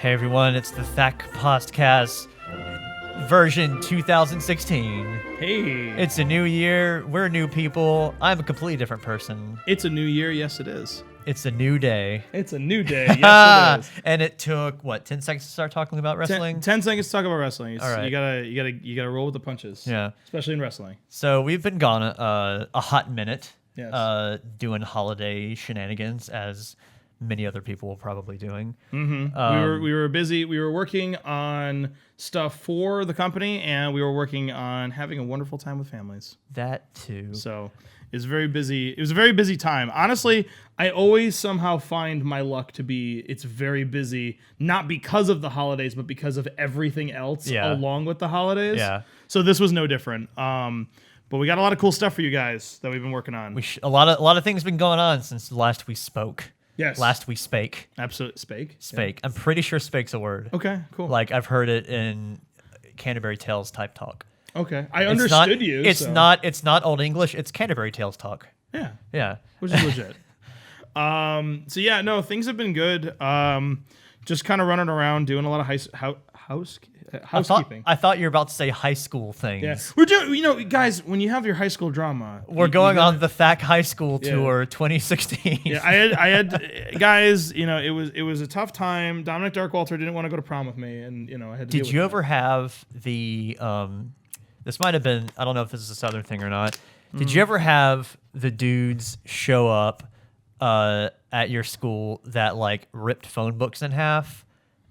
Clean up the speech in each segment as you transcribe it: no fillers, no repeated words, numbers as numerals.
Hey everyone, it's the THAC Posdcast version 2016. Hey. It's a new year, we're new people, I'm a completely different person. It's a new year, yes it is. It's a new day. It's a new day, yes it is. And it took, 10 seconds to start talking about wrestling? 10 seconds to talk about wrestling. All right. You gotta roll with the punches. Yeah. Especially in wrestling. So we've been gone a hot minute, Yes. doing holiday shenanigans, as many other people were probably doing. Mm-hmm. We were busy. We were working on stuff for the company, and we were working on having a wonderful time with families. That too. So it's very busy. It was a very busy time. Honestly, I always somehow find my luck to be it's very busy, not because of the holidays, but because of everything else along with the holidays. Yeah. So this was no different. But we got a lot of cool stuff for you guys that we've been working on. A lot of things been going on since last we spoke. Yes. Last we spake. Absolutely. Spake? Spake. Yeah. I'm pretty sure spake's a word. Okay, cool. Like, I've heard it in Canterbury Tales type talk. Okay. I understood you. It's not Old English, it's Canterbury Tales talk. Yeah. Yeah. Which is legit. So yeah, no, things have been good. Just kind of running around doing a lot of housekeeping. I thought you were about to say high school things. Yeah. We're doing, guys, when you have your high school drama. We're going on the THAC High School Tour 2016. Yeah, I had guys, it was a tough time. Dominic Darkwalter didn't want to go to prom with me, and I had to Did you ever have the this might have been, I don't know if this is a Southern thing or not. Did you ever have the dudes show up at your school that like ripped phone books in half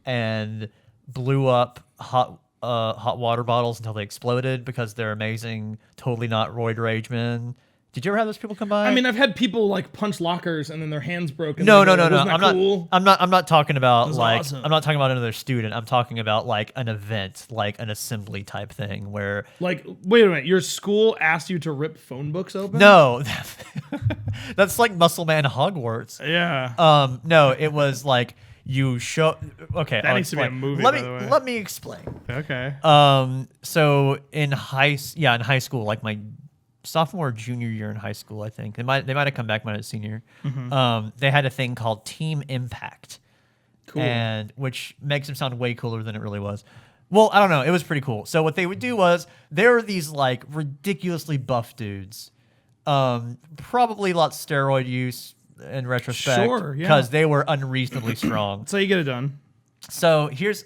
and blew up hot water bottles until they exploded because they're amazing, totally not roid rage men? Did you ever have those people come by? I mean, I've had people like punch lockers and then their hands broken. No. Cool? I'm not talking about like awesome. I'm not talking about another student. I'm talking about like an event, like an assembly type thing where like wait a minute, your school asked you to rip phone books open? No. That's like Muscle Man Hogwarts. Yeah. No, it was like you show. Okay, that needs to be a movie. Let me explain. Okay. So in high school, like my sophomore or junior year in high school, I think they might have come back when I was senior. They had a thing called Team Impact, cool, and which makes them sound way cooler than it really was. Well, I don't know. It was pretty cool. So what they would do was there were these like ridiculously buff dudes, probably a lot of steroid use in retrospect, sure, yeah, because they were unreasonably strong. So you get it done. So here's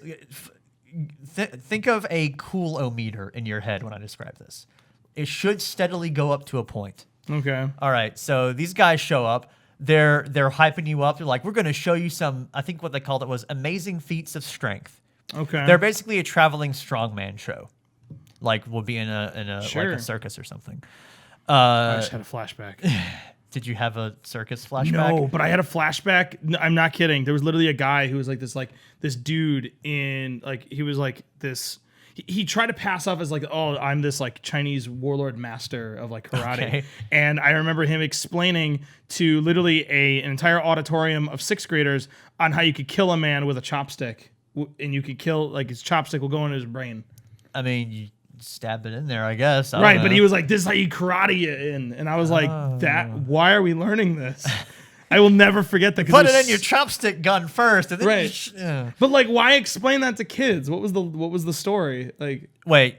think of a cool-o-meter in your head when I describe this. It should steadily go up to a point. Okay. All right. So these guys show up. They're hyping you up. They're like, we're going to show you some. I think what they called it was amazing feats of strength. Okay. They're basically a traveling strongman show, like we'll be in a sure, like a circus or something. I just had a flashback. Did you have a circus flashback? No, but I had a flashback. No, I'm not kidding. There was literally a guy who was like this dude in like he was like this. He tried to pass off as like, oh, I'm this like Chinese warlord master of like karate. Okay. And I remember him explaining to literally an entire auditorium of sixth graders on how you could kill a man with a chopstick. And you could kill, like his chopstick will go into his brain. I mean, you stab it in there, I guess. Right, but he was like, this is how you karate it in. And I was like, why are we learning this? I will never forget that. Put it in your chopstick gun first, and then right. But like, why explain that to kids? What was the story? Like, wait,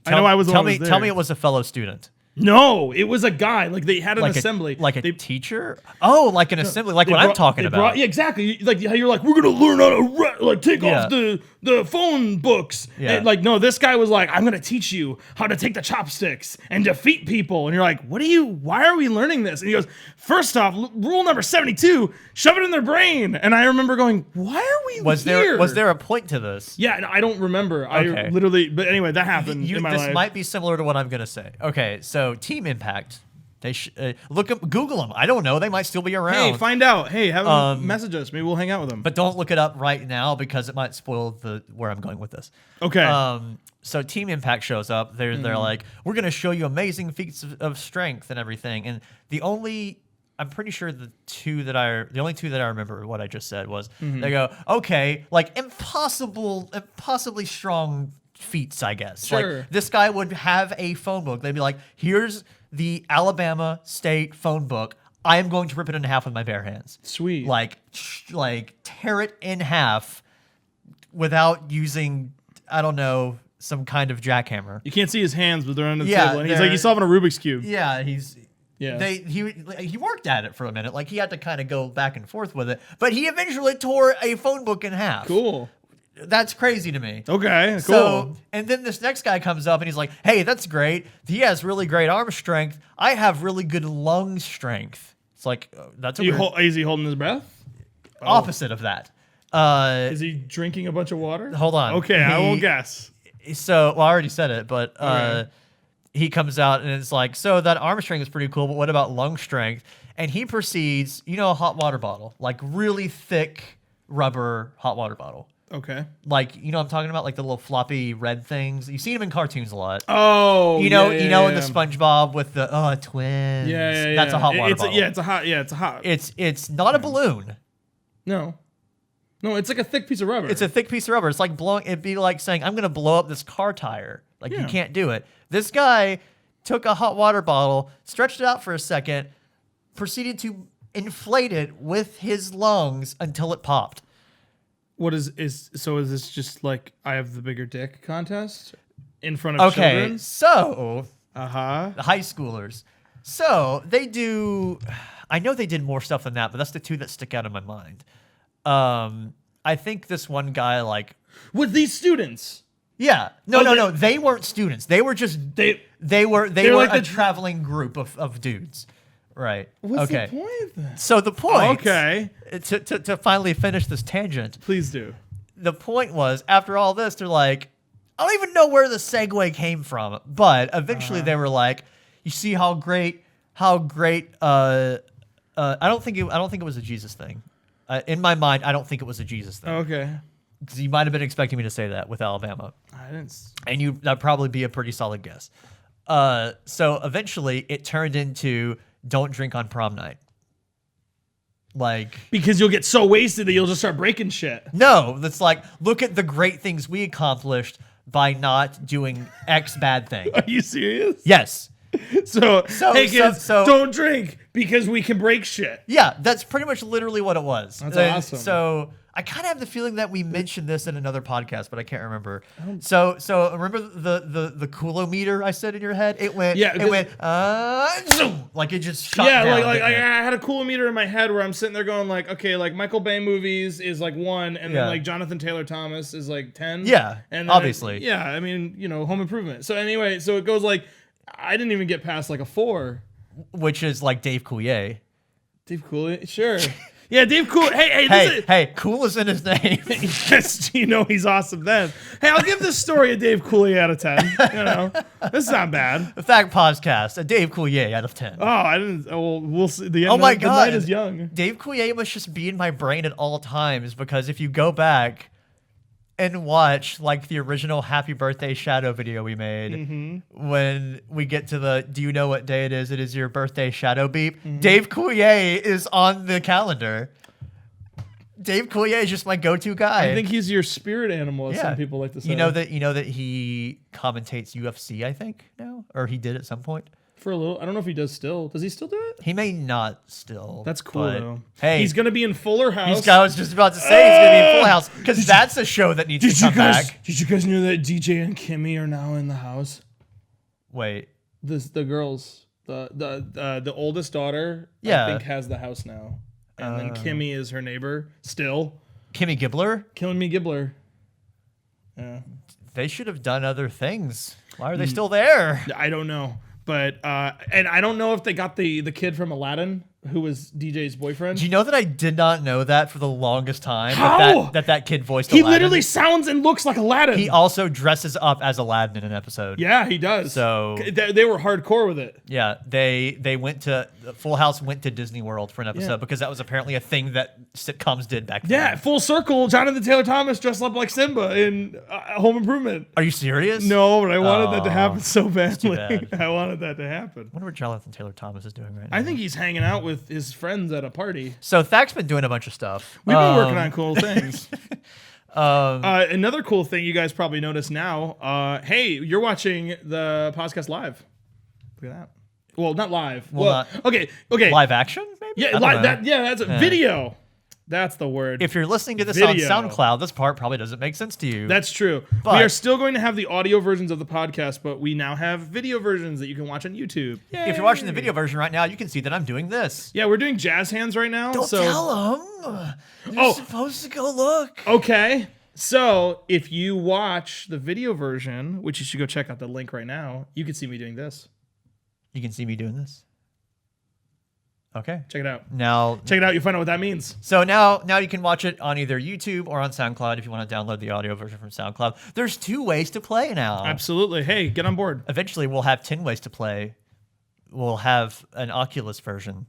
tell me it was a fellow student. No, it was a guy. Like they had an assembly, like a teacher. Oh, like an assembly, like what I'm talking about. Yeah, exactly. Like how you're like, we're gonna learn how to take off the phone books. Yeah. And like, no, this guy was like, I'm gonna teach you how to take the chopsticks and defeat people. And you're like, why are we learning this? And he goes, first off, rule number 72, shove it in their brain. And I remember going, why are we here? Was there a point to this? Yeah, I don't remember. Okay. I literally, but anyway, that happened in my life. This might be similar to what I'm gonna say. Okay, so Team Impact. They Google them. I don't know. They might still be around. Hey, find out. Hey, have them message us. Maybe we'll hang out with them. But don't look it up right now because it might spoil where I'm going with this. Okay. So Team Impact shows up. They're like, we're going to show you amazing feats of strength and everything. And I'm pretty sure the only two that I remember what I just said was they go, okay, like impossibly strong feats, I guess. Sure. Like this guy would have a phone book. They'd be like, here's the Alabama State phone book. I am going to rip it in half with my bare hands. Sweet. Like tear it in half, without using, I don't know, some kind of jackhammer. You can't see his hands, but they're under the Yeah, table, and he's like he's solving a Rubik's cube. Yeah, he worked at it for a minute. Like he had to kind of go back and forth with it, but he eventually tore a phone book in half. Cool. That's crazy to me. Okay, cool. So, and then this next guy comes up and he's like, "Hey, that's great. He has really great arm strength. I have really good lung strength." It's like that's a is he holding his breath? Opposite of that. Is he drinking a bunch of water? Hold on. Okay, I won't guess. So, well, I already said it, but Okay. he comes out and it's like, so that arm strength is pretty cool, but what about lung strength? And he proceeds, a hot water bottle, like really thick rubber hot water bottle. Okay. Like, I'm talking about like the little floppy red things. You see them in cartoons a lot. Oh, in the SpongeBob with the twins. Yeah. That's a hot water bottle. It's a hot. It's not a balloon. No, it's like a thick piece of rubber. It's a thick piece of rubber. It's like it'd be like saying, I'm going to blow up this car tire. Like, you can't do it. This guy took a hot water bottle, stretched it out for a second, proceeded to inflate it with his lungs until it popped. What is this just like I have the bigger dick contest in front of children? Okay, so the high schoolers. So they do. I know they did more stuff than that, but that's the two that stick out in my mind. I think this one guy with these students. Yeah, no. They weren't students. They were just they were like a traveling group of dudes. Right. What's okay. the point then? So the point. Okay. To finally finish this tangent. Please do. The point was, after all this, they're like, I don't even know where the segue came from, but eventually they were like, you see how great. I don't think it was a Jesus thing. In my mind, I don't think it was a Jesus thing. Okay. Because you might have been expecting me to say that with Alabama. I didn't. And that'd probably be a pretty solid guess. So eventually, it turned into don't drink on prom night. Because you'll get so wasted that you'll just start breaking shit. No, that's like, look at the great things we accomplished by not doing X bad thing. Are you serious? Yes. So hey kids, don't drink because we can break shit. Yeah, that's pretty much literally what it was. That's awesome. So I kind of have the feeling that we mentioned this in another podcast, but I can't remember. So remember the coolometer I said in your head? It went, zoom, like it just shot down. Yeah, like I had a coolometer in my head where I'm sitting there going okay, like Michael Bay movies is like 1, and then like Jonathan Taylor Thomas is like 10. Yeah, and obviously. I mean, Home Improvement. So anyway, so it goes like, I didn't even get past like a 4. Which is like Dave Coulier. Dave Coulier? Sure. Yeah, Dave Cool. Hey, cool is in his name. Yes, he's awesome then. Hey, I'll give this story a Dave Coulier out of 10. This is not bad. The THAC Posdcast, a Dave Coulier out of 10. Oh, I didn't. Well, we'll see. The night is young. Dave Coulier must just be in my brain at all times, because if you go back and watch like the original Happy Birthday Shadow video we made, when we get to the do you know what day it is? It is your birthday shadow beep. Dave Coulier is on the calendar. Dave Coulier is just my go-to guy. I think he's your spirit animal, as some people like to say. You know that he commentates UFC, I think, now? Or he did at some point? For a little. I don't know if he does still. Does he still do it? He may not still. That's cool, though. Hey. He's going to be in Fuller House. I was just about to say he's going to be in Fuller House, because that's a show that needs to come back. Did you guys know that DJ and Kimmy are now in the house? Wait. The girls. The oldest daughter, I think, has the house now. And then Kimmy is her neighbor still. Kimmy Gibbler? Kimmy Gibbler. Yeah. They should have done other things. Why are they still there? I don't know. But and I don't know if they got the kid from Aladdin, who was DJ's boyfriend. Do you know that I did not know that for the longest time? How? That kid voiced He Aladdin? literally sounds and looks like Aladdin. He also dresses up as Aladdin in an episode. Yeah, he does. So they were hardcore with it. Yeah, they went to Full House went to Disney World for an episode because that was apparently a thing that sitcoms did back then. Yeah, full circle. Jonathan Taylor Thomas dressed up like Simba in Home Improvement. Are you serious? No, but I wanted that to happen so badly. Bad. I wanted that to happen. I wonder what Jonathan Taylor Thomas is doing right now. I think he's hanging out with his friends at a party. So THAC's been doing a bunch of stuff. We've been working on cool things. Another cool thing you guys probably noticed now. Hey, you're watching the podcast live. Look at that. Well, not live. Okay. Live action, maybe? Yeah, that's a video. That's the word. If you're listening to this Video. on SoundCloud, this part probably doesn't make sense to you. That's true. But- we are still going to have the audio versions of the podcast, but we now have video versions that you can watch on YouTube. If you're watching the video version right now, you can see that I'm doing this. Yeah, we're doing jazz hands right now. Don't so tell them. You're supposed to go look. Okay. So if you watch the video version, which you should go check out the link right now, you can see me doing this. You can see me doing this. Okay. Check it out. Now, Check it out. You'll find out what that means. so now you can watch it on either YouTube or on SoundCloud if you want to download the audio version from SoundCloud. There's 2 ways to play now. Absolutely. Hey, get on board. Eventually, we'll have 10 ways to play. We'll have an Oculus version.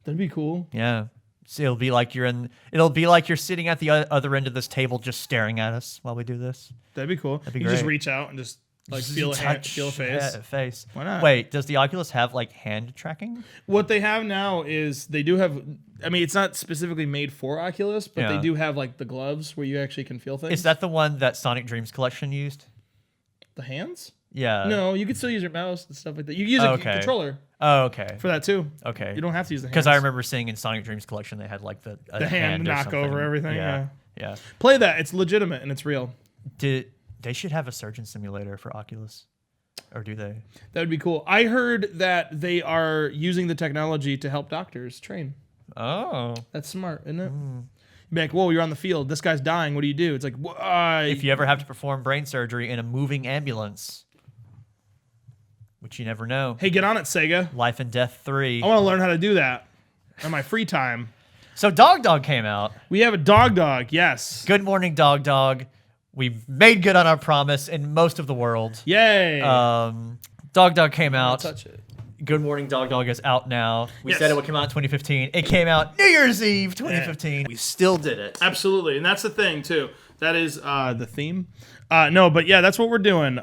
That'd be cool. Yeah. So it'll be like you're sitting at the other end of this table just staring at us while we do this. That'd be cool. be You just great. reach out and just like feel a hand, feel a face. Face. Why not? Wait, does the Oculus have like hand tracking? What they have now is they do have. I mean, it's not specifically made for Oculus, but they Yeah. do have like the gloves where you actually can feel things. Is that the one that Sonic Dreams Collection used? the hands? Yeah. No, you can still use your mouse and stuff like that. You can use a Okay. controller Oh, okay. for that too. Okay. You don't have to use the hands. Because I remember seeing in Sonic Dreams Collection they had like the hand or knock something. over everything, Yeah. Play that. It's legitimate and it's real. They should have a surgeon simulator for Oculus, or do they? That would be cool. I heard that they are using the technology to help doctors train. Oh. That's smart, isn't it? You'd be like, whoa, you're on the field. This guy's dying. What do you do? It's like, If you ever have to perform brain surgery in a moving ambulance, which you never know. hey, get on it, Sega. Life and Death 3. I want to learn how to do that in my free time. So Dog came out. We have a dog. Yes. Good morning, Dog. We've made good on our promise in most of the world. Yay. Dog came out. Touch it. Good morning, Dog is out now. We Yes. said it would come out in 2015. It came out New Year's Eve 2015. We still did it. Absolutely, and that's the thing too. That is the theme. No, but yeah, that's what we're doing.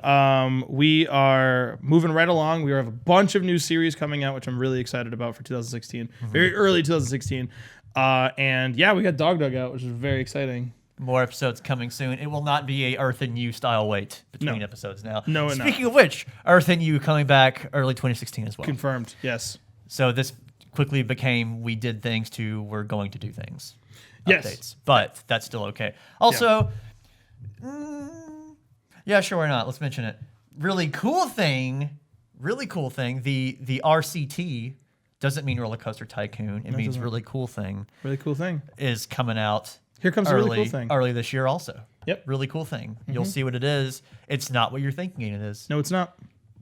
We are moving right along. We have a bunch of new series coming out, which I'm really excited about for 2016. Very early 2016. And yeah, we got Dog out, which is very exciting. More episodes coming soon. It will not be a Earth and You style wait between episodes now. No, it's not. Speaking of which, Earth and You coming back early 2016 as well. Confirmed. Yes. So this quickly became we did things to we're going to do things. Yes. Updates. But that's still okay. Also, yeah, sure, why not? Let's mention it. Really cool thing. The RCT doesn't mean Roller Coaster Tycoon. It means really cool thing Really cool thing. is coming out. Here comes a really cool thing. Early this year also. Yep. Really cool thing. You'll see what it is. It's not what you're thinking it is. No, it's not.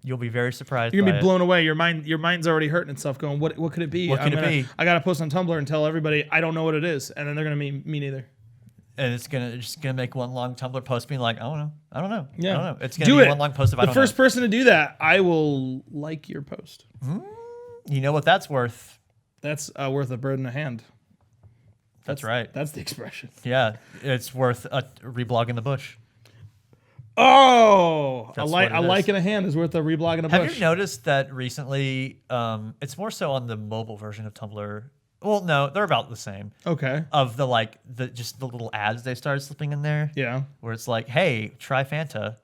You'll be very surprised. You're gonna by be blown away. Your mind's already hurting itself. Going, what could it be? What could it be? I gotta post on Tumblr and tell everybody I don't know what it is, and then they're gonna me neither. And it's just gonna make one long Tumblr post being like, I don't know. Yeah. I don't know. It's gonna be one long post of I The don't first know. person to do that, I will like your post. You know what that's worth? That's worth a bird in a hand. That's right. That's the expression. Yeah, it's worth a reblog in the bush. Oh, That's a what it is. like in a hand is worth a reblog in a Have bush. you noticed that recently? It's more so on the mobile version of Tumblr. Well, no, they're about the same. Okay. Of the just the little ads they started slipping in there. Yeah. Where it's like, hey, try Fanta.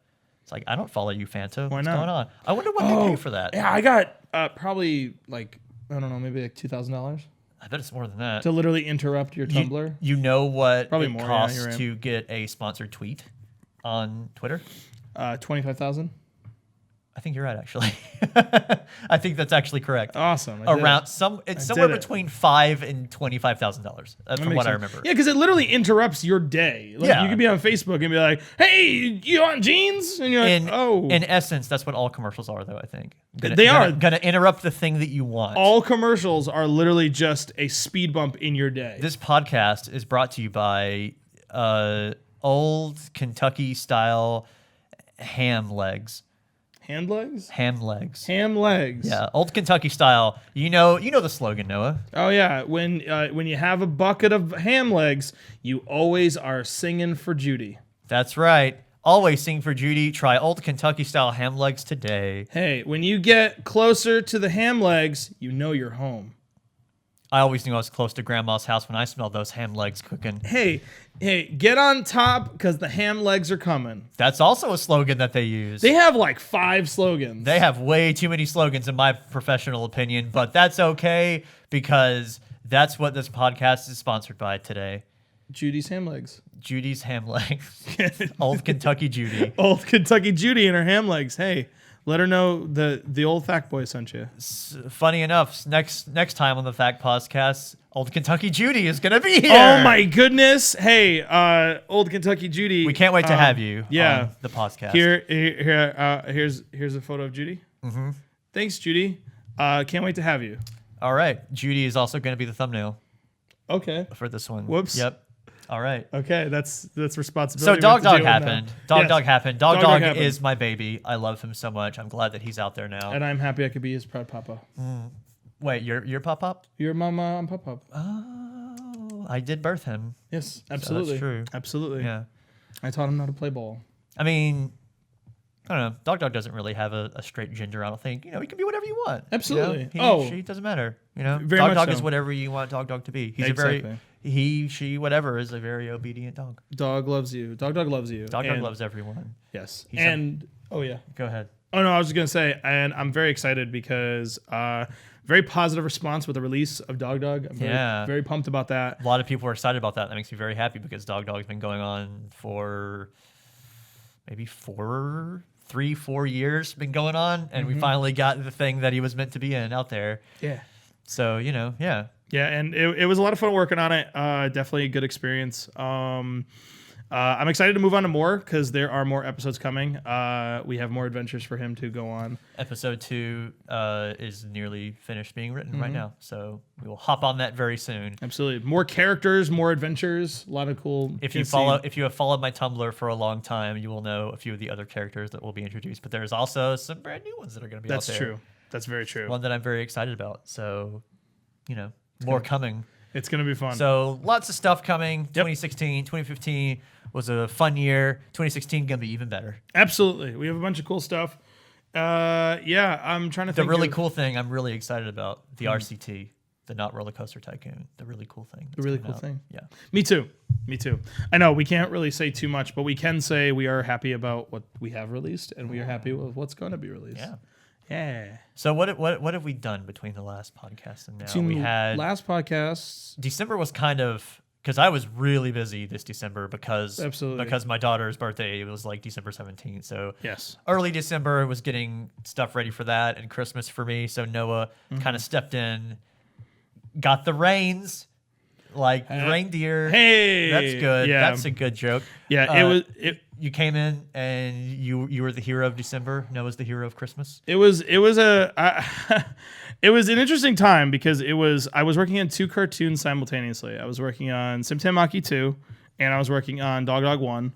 It's like, I don't follow you, Fanta. What's not? going on? I wonder what they pay for that. Yeah, I got probably like I don't know, maybe like $2,000 I bet it's more than that. to literally interrupt your Tumblr. You know what Probably it more, yeah, costs you're right. to get a sponsored tweet on Twitter? 25,000. I think you're right, actually. I think that's actually correct. Awesome. I did Around it. it's somewhere did it. between $5,000 and $25,000. That's from Makes what I sense. remember. Yeah, because it literally interrupts your day. Like, Yeah. you could be on Facebook and be like, "Hey, you want jeans?" And you're like, In essence, that's what all commercials are, though. I think They are. gonna interrupt the thing that you want. all commercials are literally just a speed bump in your day. This podcast is brought to you by Old Kentucky style ham legs. Hand legs? Ham legs. Ham legs. Yeah, Old Kentucky style. You know the slogan, Noah. Oh yeah. When you have a bucket of ham legs, you always are singing for Judy. That's right. Always sing for Judy. Try Old Kentucky style ham legs today. Hey, when you get closer to the ham legs, you know you're home. I always knew I was close to Grandma's house when I smelled those ham legs cooking. Hey, get on top because the ham legs are coming. That's also a slogan that they use. They have like 5 slogans. They have way too many slogans in my professional opinion, but that's okay because That's what this podcast is sponsored by today. Judy's ham legs. Judy's ham legs. Old Kentucky Judy. Old Kentucky Judy and her ham legs. Hey, let her know the old THAC boy sent you. Funny enough, next time on the THAC Posdcast, Old Kentucky Judy is going to be here. Oh my goodness. Hey, Old Kentucky Judy. We can't wait to have you yeah. on the podcast. Here's a photo of Judy. Mm-hmm. Thanks, Judy. Can't wait to have you. All right. Judy is also going to be the thumbnail. Okay. For this one. Whoops. Yep. All right. Okay, that's responsibility. So Dog happened. Dog happened. Dog happened. is my baby. I love him so much. I'm glad that he's out there now. And I'm happy I could be his proud papa. Wait, you're Pop-Pop? Your mama, I'm Pop-Pop. Oh, I did birth him. Yes, absolutely. So that's true. Absolutely. Yeah. I taught him how to play ball. I mean, I don't know. Dog doesn't really have a straight gender, I don't think. He can be whatever you want. Absolutely. You know? She doesn't matter. Very much Dog so. is whatever you want Dog to be. He's exactly. She, whatever, is a very obedient dog. Dog loves you. Dog loves you. Dog loves everyone. Yes. Oh, yeah. Go ahead. Oh, no, I was just going to say, and I'm very excited because very positive response with the release of Dog. I'm very pumped about that. A lot of people are excited about that. That makes me very happy because Dog's been going on for maybe 4 years been going on, and we finally got the thing that he was meant to be in out there. Yeah. So, yeah. Yeah, and it was a lot of fun working on it. Definitely a good experience. I'm excited to move on to more because there are more episodes coming. We have more adventures for him to go on. Episode 2 is nearly finished being written right now, so we will hop on that very soon. Absolutely, more characters, more adventures, a lot of cool. If you have followed my Tumblr for a long time, you will know a few of the other characters that will be introduced. But there's also some brand new ones that are going to be out there. That's true. That's very true. One that I'm very excited about. So, more coming. It's going to be fun. So lots of stuff coming. 2016, 2015 was a fun year. 2016 going to be even better. Absolutely. We have a bunch of cool stuff. I'm trying to think. The really cool thing I'm really excited about, the RCT, the Not Roller Coaster Tycoon. The really cool thing. The really cool thing. Yeah. Me too. I know we can't really say too much, but we can say we are happy about what we have released, and we are happy with what's going to be released. Yeah. Yeah. So what have we done between the last podcast and now? We had last podcast. December was kind of because I was really busy this December because my daughter's birthday was like December 17th. So yes, early December was getting stuff ready for that and Christmas for me. So Noah kind of stepped in, got the reins. Like reindeer. Hey, that's good. Yeah. That's a good joke. Yeah, You came in and you were the hero of December. Noah's the hero of Christmas. It was an interesting time because I was working on 2 cartoons simultaneously. I was working on Sim Maki 2 and I was working on Dog 1,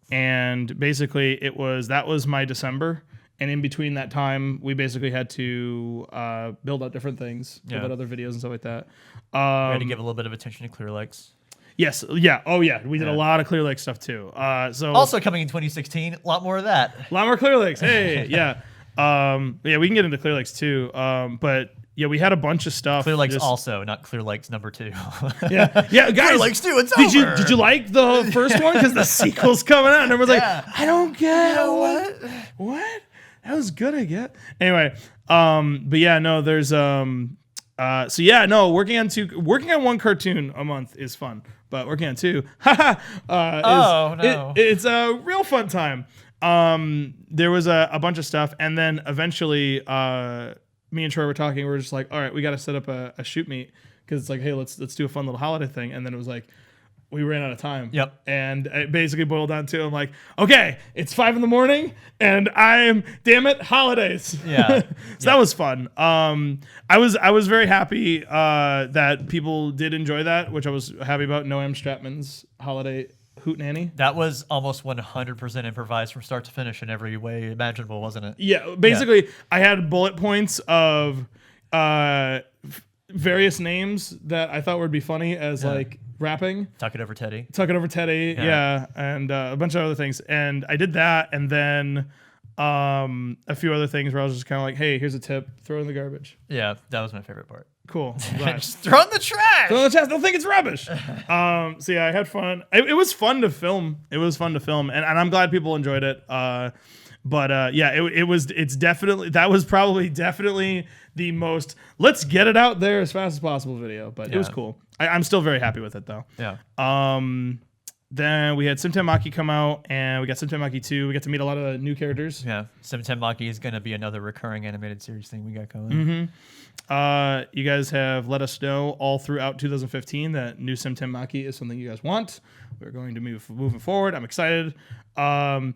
and basically that was my December. And in between that time, we basically had to build out different things, build out other videos and stuff like that. We had to give a little bit of attention to Clear Lakes. Yes. Yeah. Oh, yeah. We did a lot of Clear Lake stuff too. So also coming in 2016, a lot more of that. A lot more Clear Lakes. Hey, yeah. We can get into Clear Lakes too. But yeah, we had a bunch of stuff. Clear Lakes also, not Clear Lakes number 2. Yeah, guys. Clear Lakes 2. It's over. Did you like the first one? Because the sequel's coming out, and everyone's like, I don't get what. That was good, I get. Anyway, but yeah, no, there's working on 1 cartoon a month is fun, but working on 2, it's a real fun time. There was a bunch of stuff, and then eventually, me and Troy were talking. We were just like, all right, we got to set up a shoot meet because it's like, hey, let's do a fun little holiday thing, and then it was like, we ran out of time. Yep. And it basically boiled down to, I'm like, okay, it's 5 a.m. and damn it, holidays. Yeah. That was fun. I was very happy that people did enjoy that, which I was happy about. Noam Stratman's holiday hootenanny. That was almost 100% improvised from start to finish in every way imaginable, wasn't it? Yeah. Basically, I had bullet points of various names that I thought would be funny as like rapping. Tuck It Over Teddy. Yeah. And a bunch of other things. And I did that, and then a few other things where I was just kind of like, hey, here's a tip, throw it in the garbage. Yeah, that was my favorite part. Cool. I'm glad. Just throw in the trash. They'll think it's rubbish. So yeah, I had fun. It was fun to film. And I'm glad people enjoyed it. But yeah, it's definitely, that was probably definitely the most, let's get it out there as fast as possible video. But it was cool. I'm still very happy with it though. Yeah. Then we had Simten Maki come out, and we got Simten Maki 2. We got to meet a lot of new characters. Yeah, Simten Maki is going to be another recurring animated series thing we got going. You guys have let us know all throughout 2015 that new Simten Maki is something you guys want. We're going to moving forward. I'm excited. Fun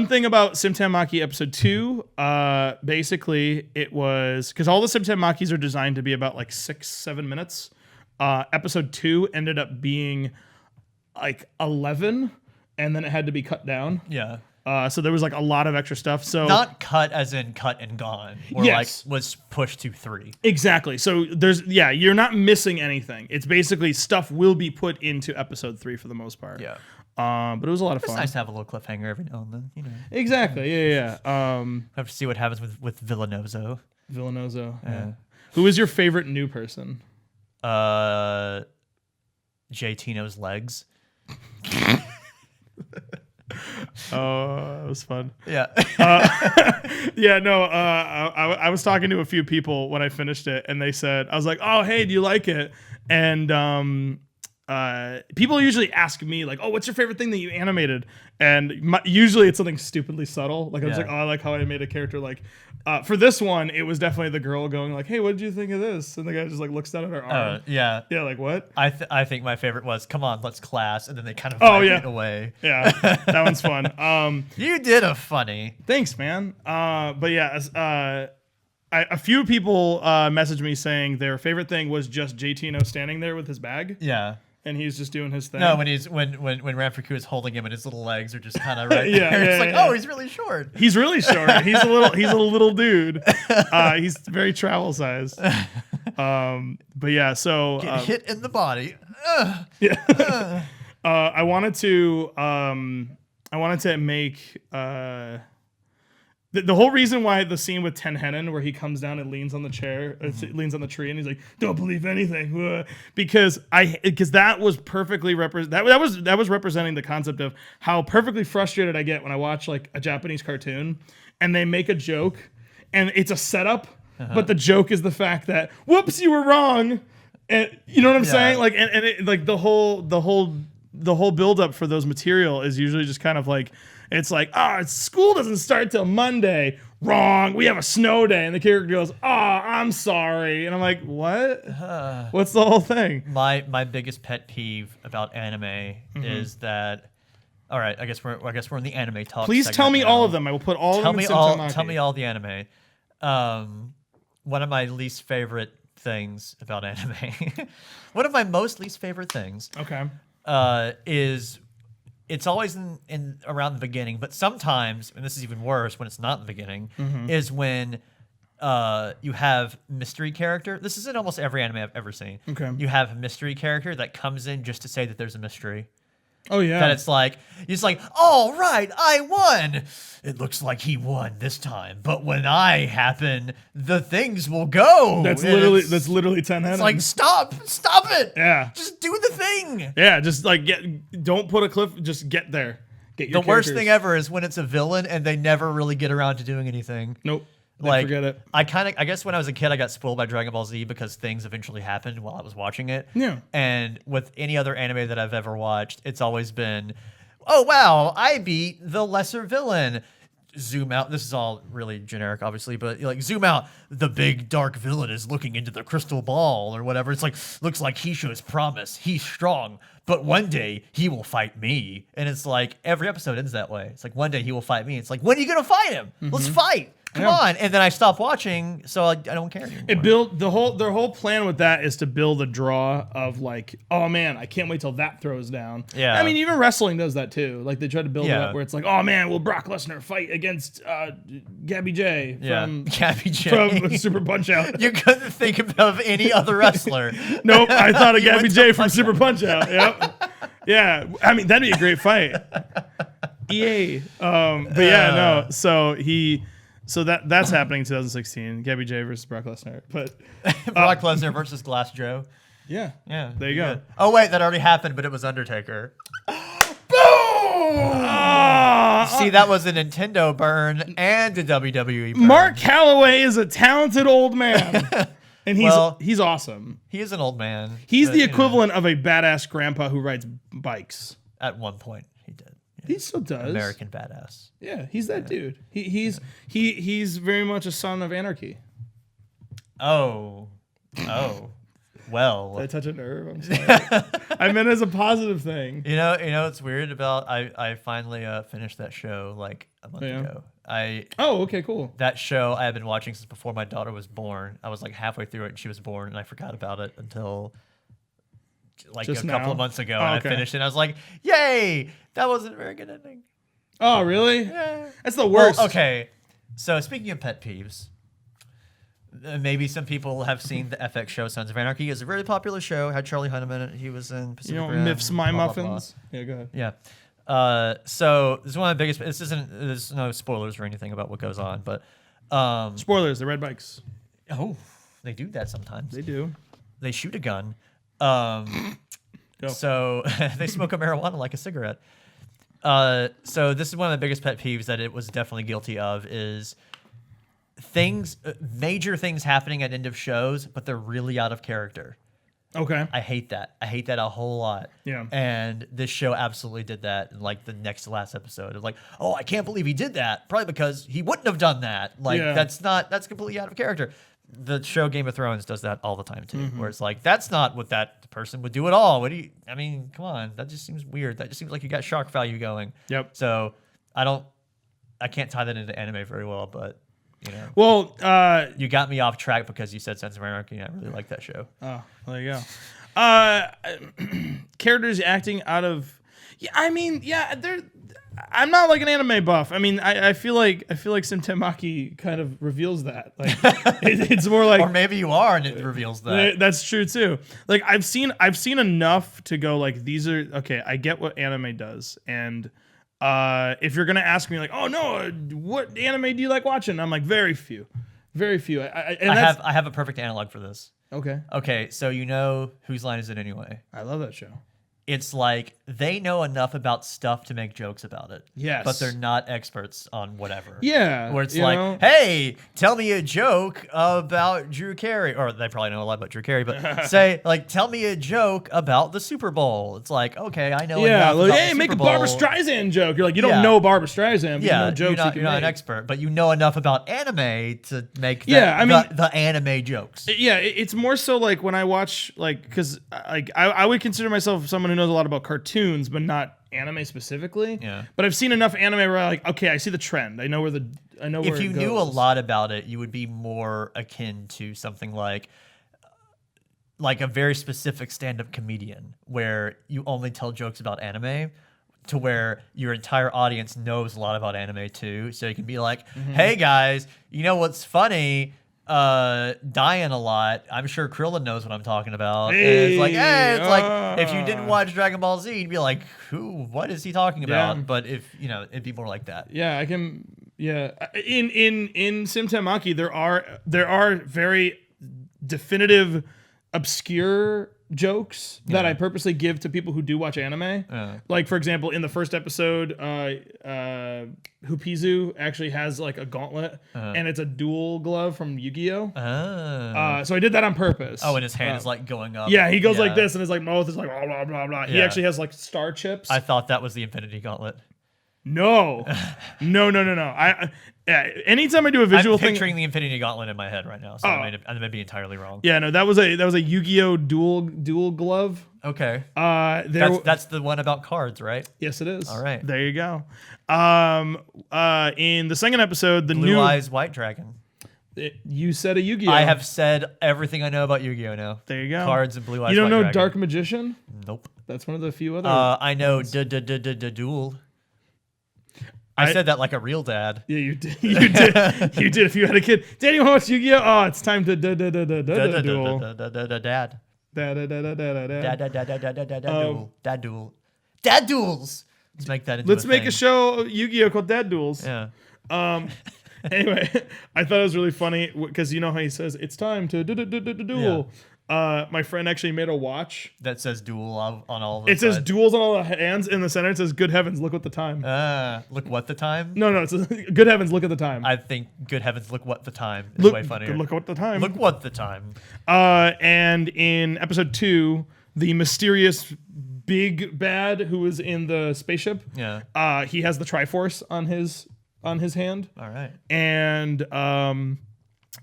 thing about Simten Maki episode 2, basically it was, because all the Simten Makis are designed to be about like 6-7 minutes. Episode 2 ended up being like 11, and then it had to be cut down. Yeah. So there was like a lot of extra stuff. So not cut as in cut and gone, or yes. like was pushed to 3. Exactly. So you're not missing anything. It's basically stuff will be put into episode 3 for the most part. Yeah. But it was a lot of fun. It's nice to have a little cliffhanger every now and then, you know. Exactly. Yeah. Have to see what happens with Villanoso. Yeah. Who is your favorite new person? J Tino's legs. Oh, it was fun. Yeah. Yeah, no, I was talking to a few people when I finished it, and they said, I was like, oh, hey, do you like it? And people usually ask me, like, oh, what's your favorite thing that you animated? And usually it's something stupidly subtle. Like, I was like, oh, I like how I made a character. Like, for this one, it was definitely the girl going like, hey, what did you think of this? And the guy just like looks down at her arm. Yeah. Yeah, like what? I think my favorite was, come on, let's class. And then they kind of it away. Yeah, that one's fun. You did a funny. Thanks, man. But yeah, a few people messaged me saying their favorite thing was just JTino standing there with his bag. Yeah. And he's just doing his thing. No, when Ranfuku is holding him and his little legs are just kind of right yeah, there. It's yeah. Oh, he's really short. He's really short. He's a little dude. He's very travel sized. But yeah, so Get hit in the body. Yeah. I wanted to make the whole reason why the scene with Tenhenin where he comes down and leans on the chair, leans on the tree, and he's like, "Don't believe anything," because that was perfectly that was representing the concept of how perfectly frustrated I get when I watch like a Japanese cartoon and they make a joke and it's a setup, but the joke is the fact that whoops, you were wrong, and you know what I'm saying? Like, and it, like the whole build up for those material is usually just kind of like. It's like, school doesn't start till Monday. Wrong. We have a snow day. And the character goes, I'm sorry. And I'm like, what? What's the whole thing? My biggest pet peeve about anime is that. All right, I guess we're in the anime talk. Please tell me all of them. I will put all of them in Simten. Tell me all the anime. One of my least favorite things about anime. One of my most least favorite things. Okay. Is. It's always in around the beginning, but sometimes, and this is even worse when it's not in the beginning, is when you have mystery character. This is in almost every anime I've ever seen. Okay. You have a mystery character that comes in just to say that there's a mystery. Oh, yeah. That it's like, all right, I won. It looks like he won this time, but when I happen, the things will go. That's literally Tenhenin. It's like, stop it. Yeah. Just do the thing. Yeah, just like don't put a cliff, just get there. Get your The worst thing ever is when it's a villain and they never really get around to doing anything. Nope. Like, forget it. I guess when I was a kid, I got spoiled by Dragon Ball Z because things eventually happened while I was watching it. Yeah. And with any other anime that I've ever watched, it's always been, oh, wow, I beat the lesser villain. Zoom out. This is all really generic, obviously, but like zoom out. The big dark villain is looking into the crystal ball or whatever. It's like, looks like he shows promise. He's strong, but one day he will fight me. And it's like every episode ends that way. It's like one day he will fight me. It's like, when are you going to fight him? Let's fight. Come on. And then I stopped watching, so I don't care anymore. Their whole plan with that is to build a draw of like, oh man, I can't wait till that throws down. Yeah. I mean, even wrestling does that too. Like they try to build it up where it's like, oh man, will Brock Lesnar fight against Gabby J from Gabby J from Super Punch Out? You couldn't think of any other wrestler. Nope, I thought of Gabby J from Super Punch Out. Yep. Yeah, I mean that'd be a great fight. EA. But yeah, no. So So that's happening in 2016. Gabby J versus Brock Lesnar. But Brock Lesnar versus Glass Joe. yeah, Yeah. there you go. Good. Oh wait, that already happened, but it was Undertaker. See, that was a Nintendo burn and a WWE burn. Mark Calloway is a talented old man, and he's awesome. He is an old man. He's the equivalent of a badass grandpa who rides bikes. At one point, he did. Yeah. He still does. American badass. Yeah, he's that dude. He's very much a son of anarchy. Oh. Well. Did I touch a nerve? I'm sorry. I meant as a positive thing. You know what's weird about I finally finished that show like a month ago. Oh, okay, cool. That show I have been watching since before my daughter was born. I was like halfway through it and she was born, and I forgot about it until like Just a couple now? of months ago. Oh, And okay. I finished it and I was like, yay! That wasn't a very good ending. Oh, really? Yeah. That's the worst. Well, okay. So speaking of pet peeves, maybe some people have seen the FX show Sons of Anarchy. It's a very popular show. Had Charlie Hunnam in it. He was in Pacific You know, Rim, Miffs My blah, blah, blah. Muffins. Yeah, go ahead. Yeah. So this is one of the biggest. There's no spoilers or anything about what goes on, but Spoilers, the red bikes. oh, they do that sometimes. They do. They shoot a gun. Go. So they smoke a marijuana like a cigarette. So this is one of the biggest pet peeves that it was definitely guilty of is major things happening at end of shows, but they're really out of character. Okay. I hate that. I hate that a whole lot. Yeah. And this show absolutely did that in like the next to last episode. Of like, oh, I can't believe he did that. Probably because he wouldn't have done that. Like Yeah. that's completely out of character. The show Game of Thrones does that all the time too, where it's like, that's not what that person would do at all. I mean, come on. That just seems weird. That just seems like you got shock value going. Yep. So I can't tie that into anime very well, but you know. Well, You got me off track because you said Sons of Anarchy, and I really like that show. oh, there you go. Characters acting out of. Yeah, I mean, yeah, they're. I'm not like an anime buff. I mean, I feel like Sim Temaki kind of reveals that. Like, it's more like. Or maybe you are, and it reveals that. That's true too. Like I've seen enough to go like these are okay. I get what anime does, and if you're gonna ask me like, oh no, what anime do you like watching? I'm like very few. I have a perfect analog for this. Okay. Okay, so you know Whose Line Is It Anyway? I love that show. It's like they know enough about stuff to make jokes about it. Yes. But they're not experts on whatever. Yeah. Where it's you like, know? hey, tell me a joke about Drew Carey. Or they probably know a lot about Drew Carey, but say, like, tell me a joke about the Super Bowl. It's like, okay, I know Yeah, enough like, about hey, the make Super a Barbara Bowl. Streisand joke. You're like, you don't Yeah. know Barbara Streisand, but Yeah, you know jokes you're not an expert, but you know enough about anime to make the anime jokes. Yeah, it's more so like when I watch like because like I would consider myself someone who knows a lot about cartoons, but not anime specifically. Yeah. But I've seen enough anime where I'm like, okay, I see the trend. I know where If you knew a lot about it, you would be more akin to something like a very specific stand-up comedian where you only tell jokes about anime, to where your entire audience knows a lot about anime too. So you can be like, hey guys, you know what's funny? Dying a lot. I'm sure Krillin knows what I'm talking about. And it's like, like if you didn't watch Dragon Ball Z, you'd be like, what is he talking about? Yeah. But if it'd be more like that. Yeah, I can. Yeah, in Sim Temaki, there are very definitive, obscure jokes that I purposely give to people who do watch anime. Like for example, in the first episode, Hupizu actually has like a gauntlet, and it's a dual glove from Yu-Gi-Oh. So I did that on purpose. Oh, and his hand is like going up. Yeah, he goes like this, and his like mouth is like blah blah blah blah. He Yeah. actually has like star chips. I thought that was the Infinity Gauntlet. No. Anytime I do a visual I'm thing, picturing the Infinity Gauntlet in my head right now, so I may be entirely wrong. yeah, no, that was a Yu-Gi-Oh dual glove. Okay. There, That's the one about cards, right? yes, it is. All right. there you go. In the second episode, the Blue new Eyes White Dragon. you said a Yu-Gi-Oh. I have said everything I know about Yu-Gi-Oh now. There you go. Cards and Blue Eyes You don't White know Dragon. Dark Magician? Nope. That's one of the few other. I know Duel. I said that like a real dad. Yeah, you did. You did. You did. If you had a kid, Daddy, you want to watch Yu-Gi-Oh? Oh, it's time to duel. Dad. Dad. Dad duel. Dad duels. Let's make that into Let's make thing. a show Yu-Gi-Oh called Dad Duels. Yeah. Anyway, I thought it was really funny because you know how he says it's time to duel. My friend actually made a watch that says duel on all of the It says duels on all the hands. In the center, it says, good heavens, look at the time. Look what the time? No, it says, good heavens, look at the time. I think good heavens, look what the time is way funnier. Look what the time. Look what the time. And in episode 2, the mysterious big bad who is in the spaceship, he has the Triforce on his hand. All right. And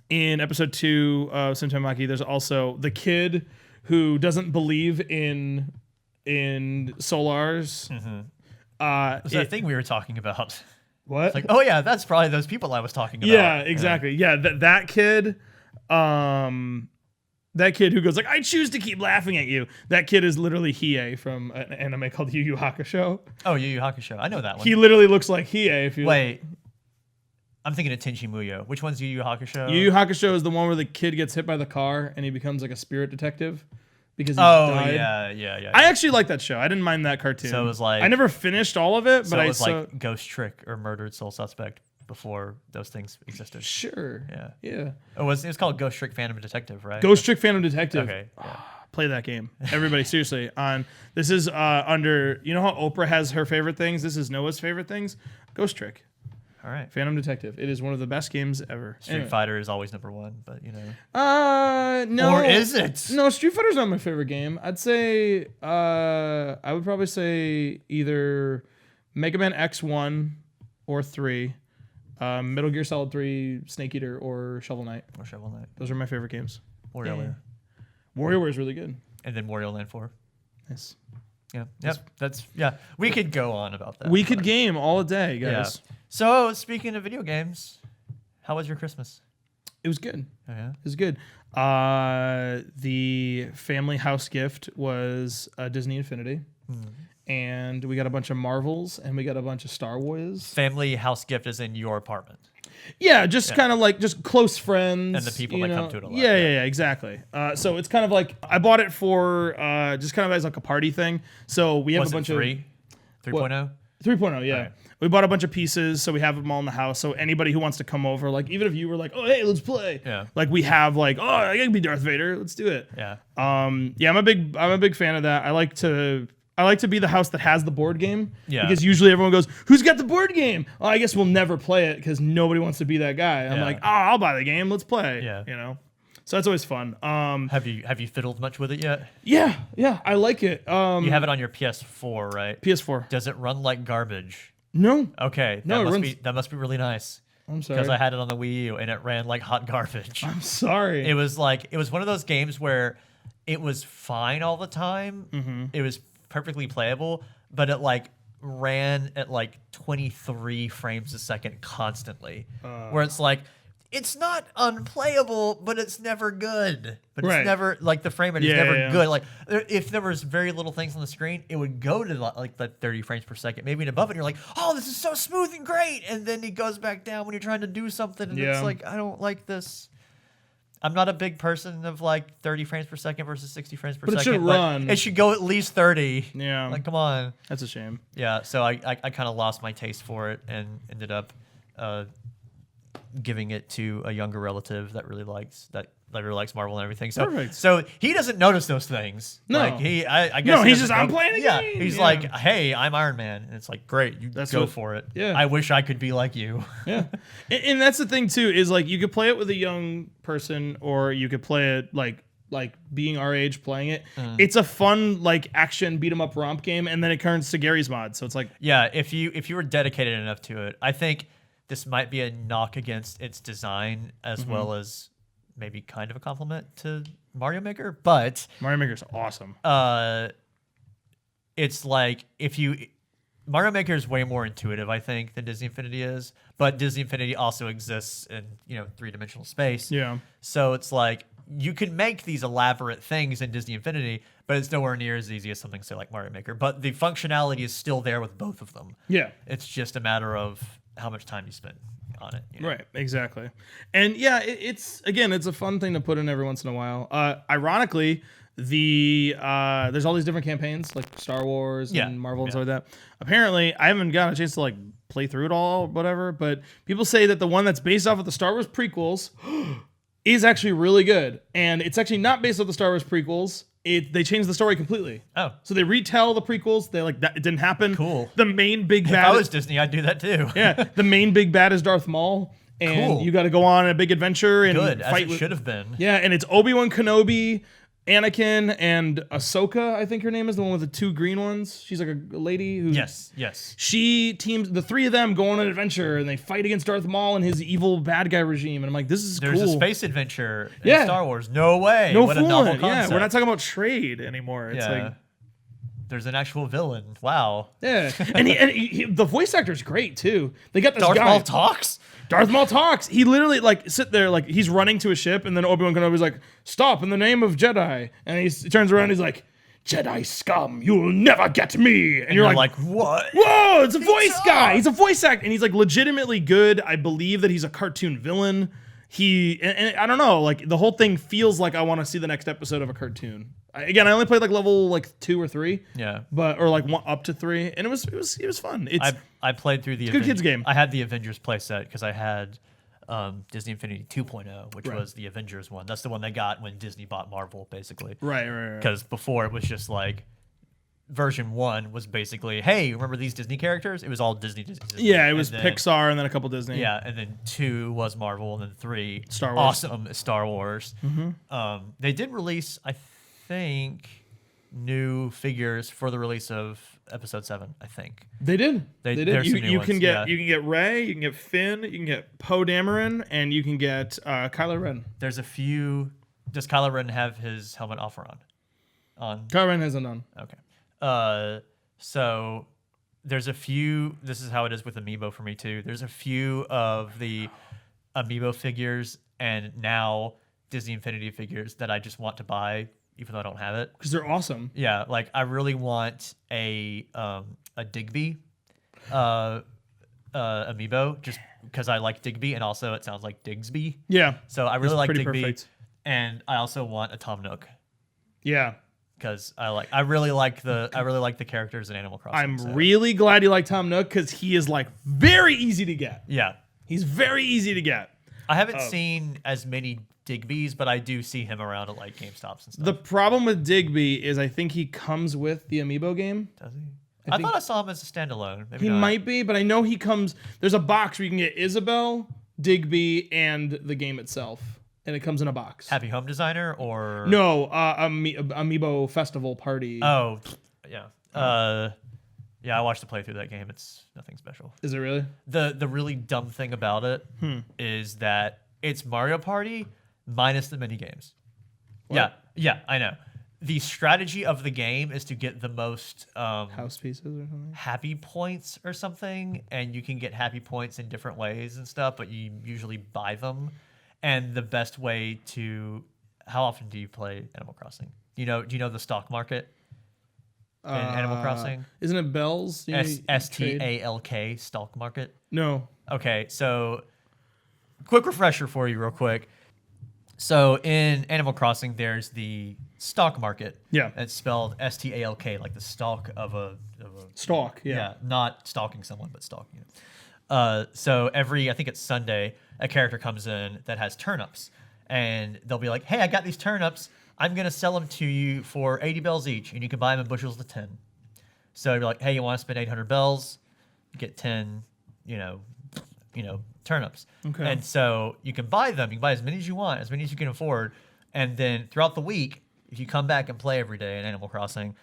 in episode 2 of Sentai, there's also the kid who doesn't believe in solars. Was that thing we were talking about? What? It's like, oh yeah, that's probably those people I was talking about. Yeah, exactly. Yeah, that kid. That kid who goes like, I choose to keep laughing at you. That kid is literally Hiei from an anime called Yu Yu Hakusho. Oh, Yu Yu Hakusho. I know that one. He literally looks like Hiei. If you Wait. I'm thinking of Tenchi Muyo. Which one's Yu Yu Hakusho? Yu Yu Hakusho is the one where the kid gets hit by the car and he becomes like a spirit detective because he died. Yeah. I actually like that show. I didn't mind that cartoon. So it was like, I never finished all of it, so but it was like Ghost Trick or Murdered Soul Suspect before those things existed. Sure. Yeah. It was called Ghost Trick Phantom Detective, right? Ghost Trick Phantom Detective. Okay. Yeah. Play that game, everybody. Seriously, this is under. You know how Oprah has her favorite things. This is Noah's favorite things. Ghost Trick. All right. Phantom Detective. It is one of the best games ever. Street Fighter is always number 1, but you know. No. Or is it? No, Street Fighter's not my favorite game. I'd say, I would probably say either Mega Man X1 or 3, Metal Gear Solid 3, Snake Eater, or Shovel Knight. Those are my favorite games. WarioWare. WarioWare is really good. And then Wario Land 4. Yes. Yeah. Yep. We could go on about that. We could game all day, guys. Yeah. So, speaking of video games, how was your Christmas? It was good. Oh, yeah? It was good. The family house gift was a Disney Infinity. And we got a bunch of Marvels and we got a bunch of Star Wars. Family house gift is in your apartment. Yeah, kind of like just close friends. And the people that come to it a lot. Yeah, exactly. So it's kind of like, I bought it for just kind of as like a party thing. So we have a bunch of... 3.0? 3.0, yeah. Right. We bought a bunch of pieces, so we have them all in the house. So anybody who wants to come over, like even if you were like, oh, hey, let's play. Yeah. Like we have like, oh, I can be Darth Vader. Let's do it. Yeah. I'm a big fan of that. I like to be the house that has the board game. Yeah. Because usually everyone goes, who's got the board game? Oh, I guess we'll never play it because nobody wants to be that guy. I'm like, oh, I'll buy the game. Let's play. Yeah. You know? So that's always fun. Have you fiddled much with it yet? Yeah. I like it. You have it on your PS4, right? PS4. Does it run like garbage? No. Okay. That must be really nice. I'm sorry. Because I had it on the Wii U and it ran like hot garbage. I'm sorry. It was one of those games where it was fine all the time. Mm-hmm. It was perfectly playable, but it like ran at like 23 frames a second constantly. Where it's like, it's not unplayable, but it's never good. But it's never like the frame rate is never good. Like if there was very little things on the screen, it would go to like the 30 frames per second, maybe and above it. And you're like, oh, this is so smooth and great. And then it goes back down when you're trying to do something. And it's like, I don't like this. I'm not a big person of like 30 frames per second versus 60 frames per second. But it should run. It should go at least 30. Yeah. Like, come on. That's a shame. Yeah. So I kind of lost my taste for it and ended up giving it to a younger relative that really likes Marvel and everything. So Perfect. So he doesn't notice those things. No. Like I guess no, he's just I'm playing a game. He's like, hey, I'm Iron Man, and it's like, great, you go for it. Yeah. I wish I could be like you. Yeah. And that's the thing too, is like you could play it with a young person or you could play it like being our age playing it. It's a fun like action beat 'em up romp game, and then it turns to Gary's mod. So it's like, yeah, if you were dedicated enough to it, I think this might be a knock against its design as well as maybe kind of a compliment to Mario Maker, but Mario Maker's awesome. It's like Mario Maker is way more intuitive, I think, than Disney Infinity is, but Disney Infinity also exists in 3-dimensional space. Yeah. So it's like you can make these elaborate things in Disney Infinity, but it's nowhere near as easy as something, say, like Mario Maker. But the functionality is still there with both of them. Yeah. It's just a matter of how much time you spend on it. You know? Right, exactly. And yeah, it's a fun thing to put in every once in a while. Ironically, there's all these different campaigns like Star Wars and Marvel and stuff like that. Apparently, I haven't gotten a chance to like play through it all, whatever. But people say that the one that's based off of the Star Wars prequels is actually really good, and it's actually not based off the Star Wars prequels. They changed the story completely. Oh, so they retell the prequels. They like that it didn't happen. Cool. The main big bad. If I was Disney, I'd do that too. Yeah, the main big bad is Darth Maul, and you got to go on a big adventure and Good, fight. as it should have been. Yeah, and it's Obi-Wan Kenobi, Anakin, and Ahsoka, I think her name is, the one with the two green ones. She's like a lady who... Yes. She teams... The three of them go on an adventure, and they fight against Darth Maul and his evil bad guy regime. And I'm like, this is There's cool. a space adventure in Star Wars. No way. No what a novel fooling. concept. Yeah, we're not talking about trade anymore. It's like... There's an actual villain. Wow. Yeah. And the voice actor's great, too. They got this Darth guy... Maul talks? Darth Maul talks. He literally like sit there like he's running to a ship, and then Obi-Wan Kenobi's like, "Stop in the name of Jedi!" And he turns around, and he's like, "Jedi scum, you'll never get me!" And you're like, what? "Whoa, it's a voice guy. He's a voice actor, and he's like legitimately good. I believe that he's a cartoon villain. And I don't know, like the whole thing feels like I want to see the next episode of a cartoon. I only played like level like 2 or 3. Yeah. Or like 1 up to 3, and it was fun. I played through the good kids game. I had the Avengers playset because I had Disney Infinity 2.0, which was the Avengers one. That's the one they got when Disney bought Marvel, basically. Right. Because before it was just like version 1 was basically, hey, remember these Disney characters? It was all Disney. Yeah, it was Pixar and then a couple Disney. Yeah, and then 2 was Marvel, and then 3 Star Wars. Awesome Star Wars. They did release, I think, new figures for the release of Episode 7. I think they did. They did. There's some new You ones, can get Rey, you can get Finn, you can get Poe Dameron, and you can get Kylo Ren. There's a few. Does Kylo Ren have his helmet off or on? Kylo Ren hasn't on. Okay. So there's a few. This is how it is with Amiibo for me too. There's a few of the Amiibo figures and now Disney Infinity figures that I just want to buy, even though I don't have it. Because they're awesome. Yeah, like I really want a Digby Amiibo, just because I like Digby, and also it sounds like Digsby. Yeah. So I really like Digby, perfect. and I also want a Tom Nook. Yeah. Because I really like the characters in Animal Crossing. I'm really glad you like Tom Nook because he is like very easy to get. Yeah. He's very easy to get. I haven't seen as many Digbys, but I do see him around at like GameStops and stuff. The problem with Digby is I think he comes with the Amiibo game. Does he? I thought I saw him as a standalone. Maybe he not. might be, but I know he comes. There's a box where you can get Isabel, Digby, and the game itself, and it comes in a box. Happy Home Designer or no Amiibo Festival Party. Oh, yeah. Yeah, I watched the playthrough of that game. It's nothing special. Is it really? The really dumb thing about it is that it's Mario Party minus the mini games. What? Yeah, I know. The strategy of the game is to get the most house pieces or something. Happy points or something, and you can get happy points in different ways and stuff, but you usually buy them. And the best way to... How often do you play Animal Crossing? Do you know the stock market in Animal Crossing? Isn't it Bells? STALK, stock market? No. Okay, so quick refresher for you real quick. So in Animal Crossing, there's the stock market. Yeah. It's spelled STALK, like the stalk of a Stalk, yeah. Not stalking someone, but stalking. So I think it's Sunday, a character comes in that has turnips, and they'll be like, "Hey, I got these turnips. I'm gonna sell them to you for 80 bells each, and you can buy them in bushels of 10." So you're like, "Hey, you want to spend 800 bells? You get 10, turnips." Okay. And so you can buy them. You can buy as many as you want, as many as you can afford, and then throughout the week, if you come back and play every day in Animal Crossing,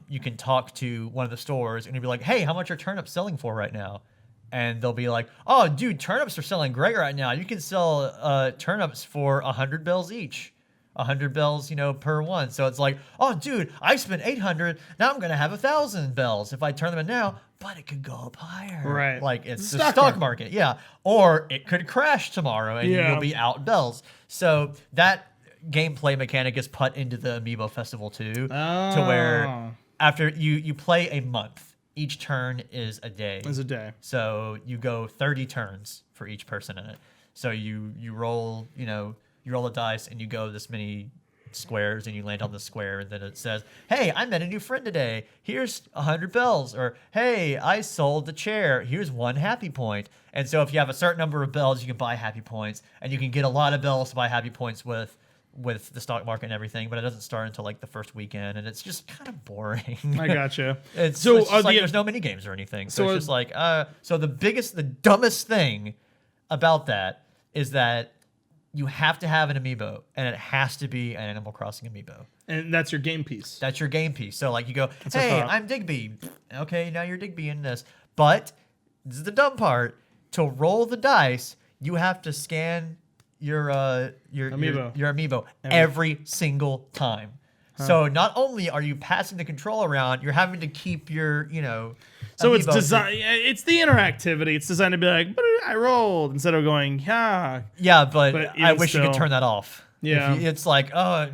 you can talk to one of the stores, and you'll be like, "Hey, how much are turnips selling for right now?" And they'll be like, "Oh, dude, turnips are selling great right now. You can sell turnips for 100 bells each. 100 bells, per one." So it's like, "Oh, dude, I spent 800. Now I'm going to have 1,000 bells if I turn them in now, but it could go up higher." Right. Like it's the stock market. Yeah. Or it could crash tomorrow and you'll be out bells. So that gameplay mechanic is put into the Amiibo Festival too, to where after you play a month, each turn is a day. Is a day. So you go 30 turns for each person in it. So you roll, you roll a dice and you go this many squares and you land on the square and then it says, hey, I met a new friend today. Here's 100 bells. Or, hey, I sold the chair. Here's 1 happy point. And so if you have a certain number of bells, you can buy happy points, and you can get a lot of bells to buy happy points with the stock market and everything, but it doesn't start until like the first weekend, and it's just kind of boring. I gotcha. It's just like there's no mini games or anything. So it's just like so the dumbest thing about that is that you have to have an amiibo, and it has to be an Animal Crossing amiibo. And that's your game piece. That's your game piece. So like you go, hey, I'm Digby. Okay, now you're Digby in this. But this is the dumb part. To roll the dice, you have to scan your amiibo every single time. So not only are you passing the control around, you're having to keep your, So it's designed. It's the interactivity. It's designed to be like, I rolled, instead of going, yeah. Yeah, but I wish you could turn that off. Yeah, it's like, I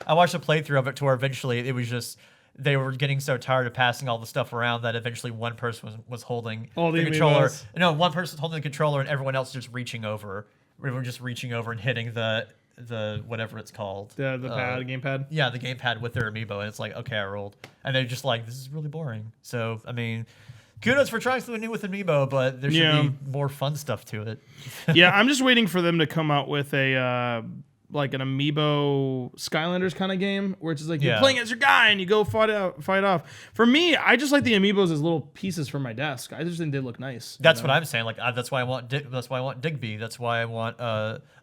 watched a playthrough of it to where eventually it was just they were getting so tired of passing all the stuff around that eventually one person was holding the controller. No, one person holding the controller and everyone else just reaching over. We were just reaching over and hitting the whatever it's called. The gamepad? Yeah, the gamepad with their amiibo. And it's like, okay, I rolled. And they're just like, this is really boring. So, I mean, kudos for trying something new with amiibo, but there should be more fun stuff to it. Yeah, I'm just waiting for them to come out with a like an amiibo Skylanders kind of game where it's just like you're playing as your guy and you go fight off. For me, I just like the amiibos as little pieces for my desk. I just think they look nice. That's what I'm saying. Like that's why I want Digby. That's why I want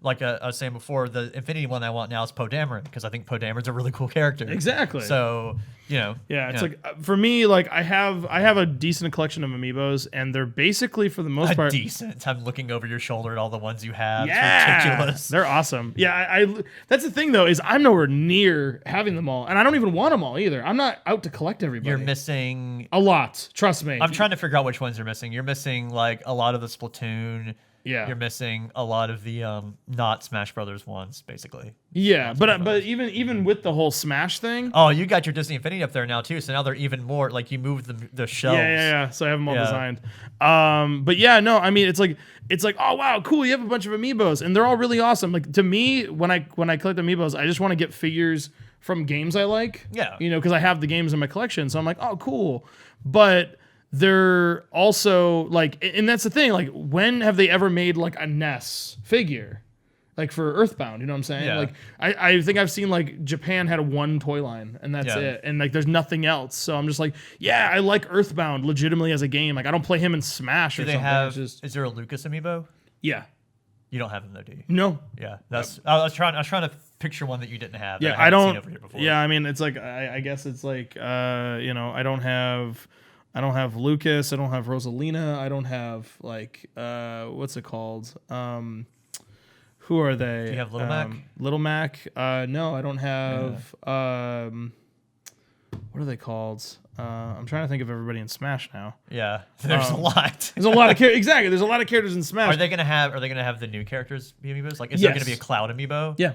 like I was saying before, the Infinity one I want now is Poe Dameron, because I think Poe Dameron's a really cool character. Exactly. So it's like for me, like I have a decent collection of amiibos, and they're basically for the most part decent. I'm looking over your shoulder at all the ones you have. Yeah, it's ridiculous. They're awesome. Yeah, I that's the thing though, is I'm nowhere near having them all, and I don't even want them all either. I'm not out to collect everybody. You're missing a lot. Trust me. I'm trying to figure out which ones you're missing. You're missing like a lot of the Splatoon. Yeah. You're missing a lot of the not Smash Brothers ones, basically. Yeah, but even with the whole Smash thing. Oh, you got your Disney Infinity up there now too, so now they're even more like you moved the shelves. Yeah. So I have them all designed. But yeah, no, I mean it's like oh wow, cool, you have a bunch of amiibos and they're all really awesome. Like to me, when I collect amiibos, I just want to get figures from games I like. Yeah. Because I have the games in my collection, so I'm like, oh cool. But they're also like, and that's the thing, like when have they ever made like a Ness figure? Like for Earthbound, you know what I'm saying? Yeah. Like I think I've seen like Japan had one toy line and that's it. And like there's nothing else. So I'm just like, yeah, I like Earthbound legitimately as a game. Like I don't play him in Smash or something. Is there a Lucas amiibo? Yeah. You don't have him though, do you? No. Yeah. That's I was trying to picture one that you didn't have. Yeah, I don't seen over here before. Yeah, I mean it's like I guess it's like I don't have Lucas, I don't have Rosalina, I don't have like what's it called? Who are they? Do you have Little Mac? Little Mac? No, I don't have what are they called? I'm trying to think of everybody in Smash now. Yeah. There's a lot. There's a lot of characters. Exactly. There's a lot of characters in Smash. Are they gonna have the new characters be amiibos? Like is there gonna be a Cloud amiibo? Yeah.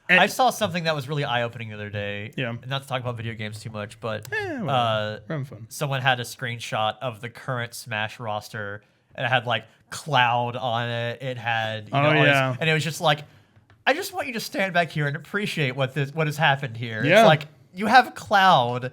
And I saw something that was really eye-opening the other day. Yeah. Not to talk about video games too much, but we're having fun. Someone had a screenshot of the current Smash roster, and it had like Cloud on it. It had and it was just like, I just want you to stand back here and appreciate what has happened here. Yeah. It's like you have Cloud.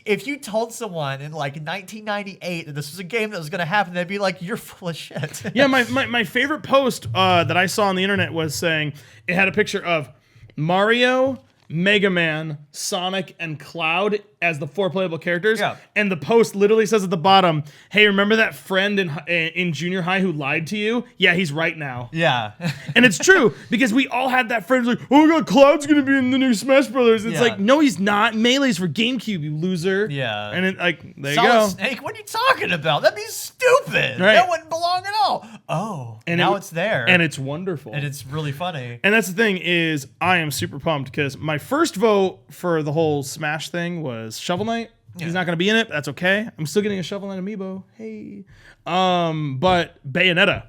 If you told someone in like 1998 that this was a game that was going to happen, they'd be like, "You're full of shit." Yeah, my favorite post that I saw on the internet was saying it had a picture of Mario, Mega Man, Sonic, and Cloud as the 4 playable characters. Yeah. And the post literally says at the bottom, "Hey, remember that friend in junior high who lied to you? Yeah, he's right now." Yeah. And it's true, because we all had that friend who's like, "Oh my god, Cloud's gonna be in the new Smash Brothers." It's like, no, he's not. Melee's for GameCube, you loser. Yeah. And it, like, there you Solid go. Snake, what are you talking about? That'd be stupid. Right. That wouldn't belong at all. Oh, and now it's there. And it's wonderful. And it's really funny. And that's the thing, is I am super pumped because my first vote for the whole Smash thing was Shovel Knight. Yeah. He's not going to be in it. But that's okay. I'm still getting a Shovel Knight amiibo. Hey. But Bayonetta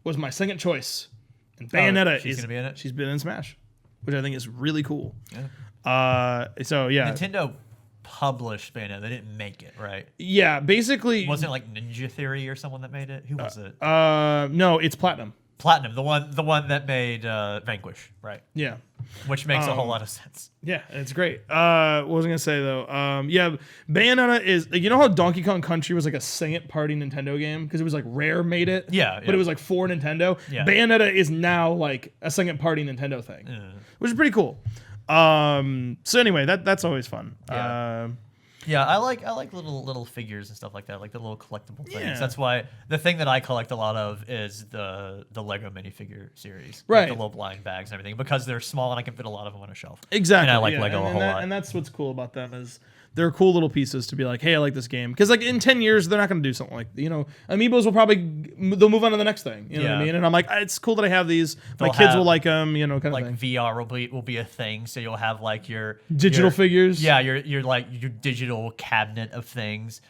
was my second choice. And Bayonetta she's going to be in it? She's been in Smash, which I think is really cool. Yeah. So yeah. Nintendo published Bayonetta. They didn't make it, right? Yeah, basically. Wasn't it like Ninja Theory or someone that made it? Who was it? No, it's Platinum. Platinum, the one that made Vanquish, right? Yeah. Which makes a whole lot of sense. Yeah, it's great. What was I gonna say though? Yeah, Bayonetta is. You know how Donkey Kong Country was like a Sing It Party Nintendo game because it was like Rare made it. Yeah, but it was like for Nintendo. Yeah. Bayonetta is now like a Sing It Party Nintendo thing, which is pretty cool. So anyway, that's always fun. Yeah. Yeah, I like little figures and stuff like that, like the little collectible things. Yeah. That's why the thing that I collect a lot of is the Lego minifigure series, right? Like the little blind bags and everything, because they're small and I can fit a lot of them on a shelf. Exactly, and I like Lego a whole lot. And that's what's cool about them is they're cool little pieces to be like, hey, I like this game. Because like in 10 years, they're not going to do something like, Amiibos will they'll move on to the next thing. You know what I mean? And I'm like, it's cool that I have these. My kids will like them, kind of like thing. VR will be a thing. So you'll have like your digital figures. Yeah, your like your digital cabinet of things.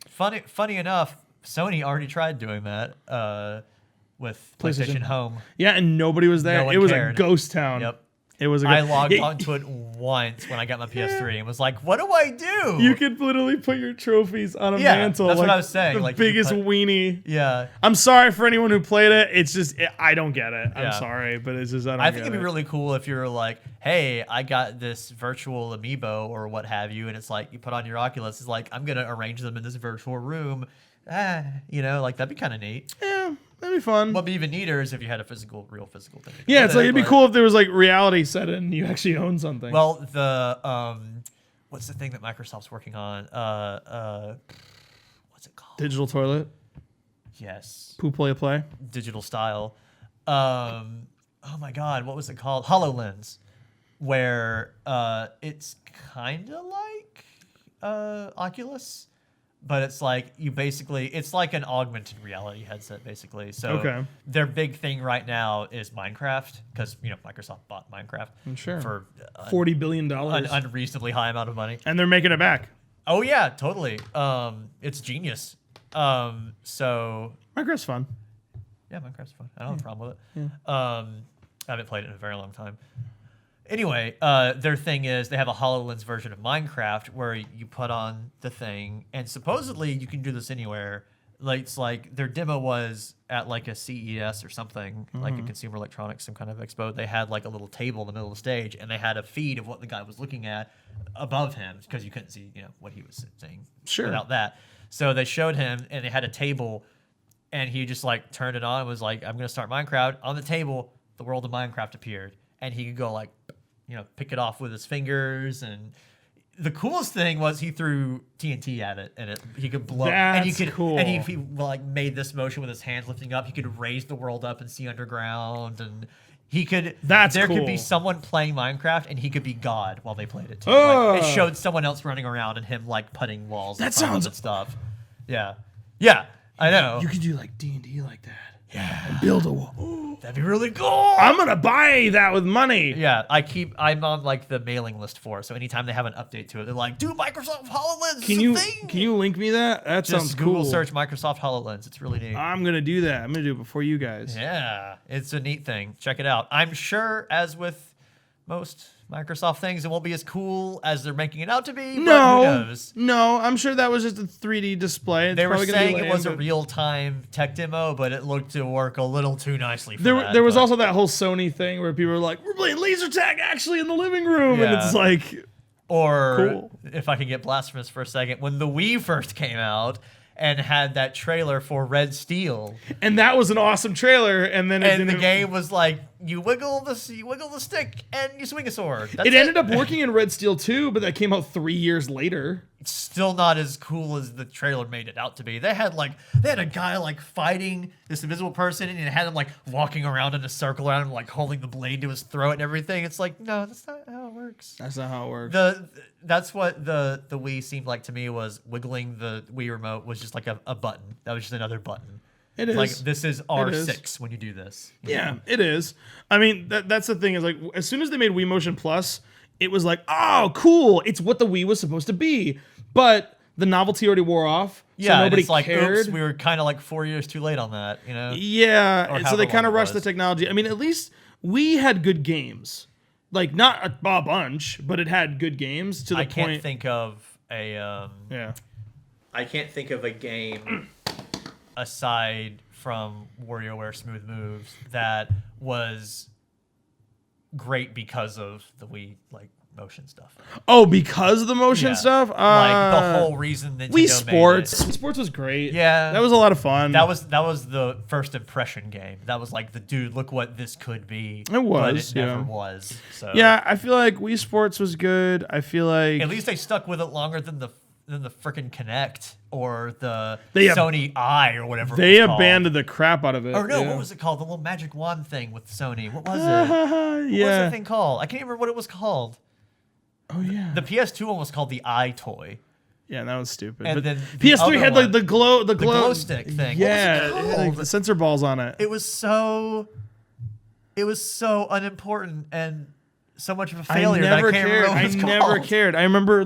Funny enough, Sony already tried doing that with PlayStation Home. Yeah, and nobody was there. It was a ghost town. Yep. It was. I logged onto it once when I got my PS3 and was like, "What do I do?" You could literally put your trophies on a mantle. That's what I was saying. The like biggest weenie. Yeah. I'm sorry for anyone who played it. It's just I don't get it. I'm sorry, but it's just I think it'd be really cool if you're like, "Hey, I got this virtual amiibo or what have you," and it's like you put on your Oculus. It's like I'm gonna arrange them in this virtual room. Like that'd be kind of neat. Yeah. That'd be fun. What'd be even neater is if you had a real physical thing. Yeah, it's like it'd be cool if there was like reality set in and you actually own something. Well, the what's the thing that Microsoft's working on? What's it called? Digital toilet. Yes. Poo play. Digital style. Oh my God, what was it called? HoloLens, where it's kind of like Oculus. But it's like it's like an augmented reality headset, basically. So their big thing right now is Minecraft, because Microsoft bought Minecraft for $40 billion, an unreasonably high amount of money, and they're making it back. Oh yeah, totally. It's genius. So Minecraft's fun. Yeah, Minecraft's fun. I don't have a problem with it. Yeah. I haven't played it in a very long time. Anyway, their thing is they have a HoloLens version of Minecraft where you put on the thing, and supposedly you can do this anywhere. Like it's like their demo was at like a CES or something, like a Consumer Electronics, some kind of expo. They had like a little table in the middle of the stage, and they had a feed of what the guy was looking at above him because you couldn't see what he was saying without that. So they showed him, and they had a table, and he just like turned it on and was like, "I'm gonna start Minecraft." On the table, the world of Minecraft appeared, and he could go like, pick it off with his fingers. And the coolest thing was he threw TNT at it, and he could blow. That's cool. And he like made this motion with his hands lifting up. He could raise the world up and see underground, and he could. There could be someone playing Minecraft, and he could be God while they played it too. Like, it showed someone else running around and him like putting walls. That sounds and stuff. Yeah, I know. You could do like D&D like that. Yeah. And build a wall. Ooh. That'd be really cool. I'm gonna buy that with money. Yeah, I'm on like the mailing list for it. So anytime they have an update to it, they're like, "Dude, Microsoft HoloLens." Can you link me that? That sounds cool. Google search Microsoft HoloLens. It's really neat. I'm gonna do that. I'm gonna do it before you guys. Yeah, it's a neat thing. Check it out. I'm sure, as with most Microsoft things, it won't be as cool as they're making it out to be. But who knows? No, I'm sure that was just a 3D display. They were saying it was a real-time tech demo, but it looked to work a little too nicely for that. There was also that whole Sony thing where people were like, "We're playing laser tag actually in the living room," and it's like, or if I can get blasphemous for a second, when the Wii first came out and had that trailer for Red Steel, and that was an awesome trailer, and then the game was like you wiggle the stick and you swing a sword. It ended up working in Red Steel 2, but that came out 3 years later. It's still not as cool as the trailer made it out to be. They had a guy like fighting this invisible person, and it had him like walking around in a circle around him, like holding the blade to his throat and everything. It's like, no, that's not how it works. That's not how it works. That's what the Wii seemed like to me, was wiggling the Wii remote was just like a button. That was just another button. It is. Like, this is R6 when you do this. Yeah, it is. I mean, that's the thing, is like, as soon as they made Wii Motion Plus, it was like, oh, cool. It's what the Wii was supposed to be. But the novelty already wore off. Yeah, so nobody it's like, cared. Oops, we were kind of like 4 years too late on that, Yeah, so they kind of rushed the technology. I mean, at least Wii had good games. Like, not a bunch, but it had good games to the point. I can't think of Yeah. I can't think of a game aside from WarioWare Smooth Moves that was great because of the Wii motion stuff. Oh, because of the motion stuff? Like the whole reason that Wii Sports. Wii Sports was great. Yeah. That was a lot of fun. That was the first impression game. That was like the dude, look what this could be. It was, but it never was. So yeah, I feel like Wii Sports was good. I feel like at least they stuck with it longer than the freaking Kinect or the Sony Eye or whatever. They abandoned the crap out of it. Or no, what was it called? The little magic wand thing with Sony. What was it? What was that thing called? I can't remember what it was called. Oh yeah. The PS2 one was called the Eye Toy. Yeah, that was stupid. And but then PS3 had like the glow stick thing. Yeah, like the sensor balls on it. It was so unimportant and so much of a failure. I never that I can't cared. remember what it was I never called. cared. I remember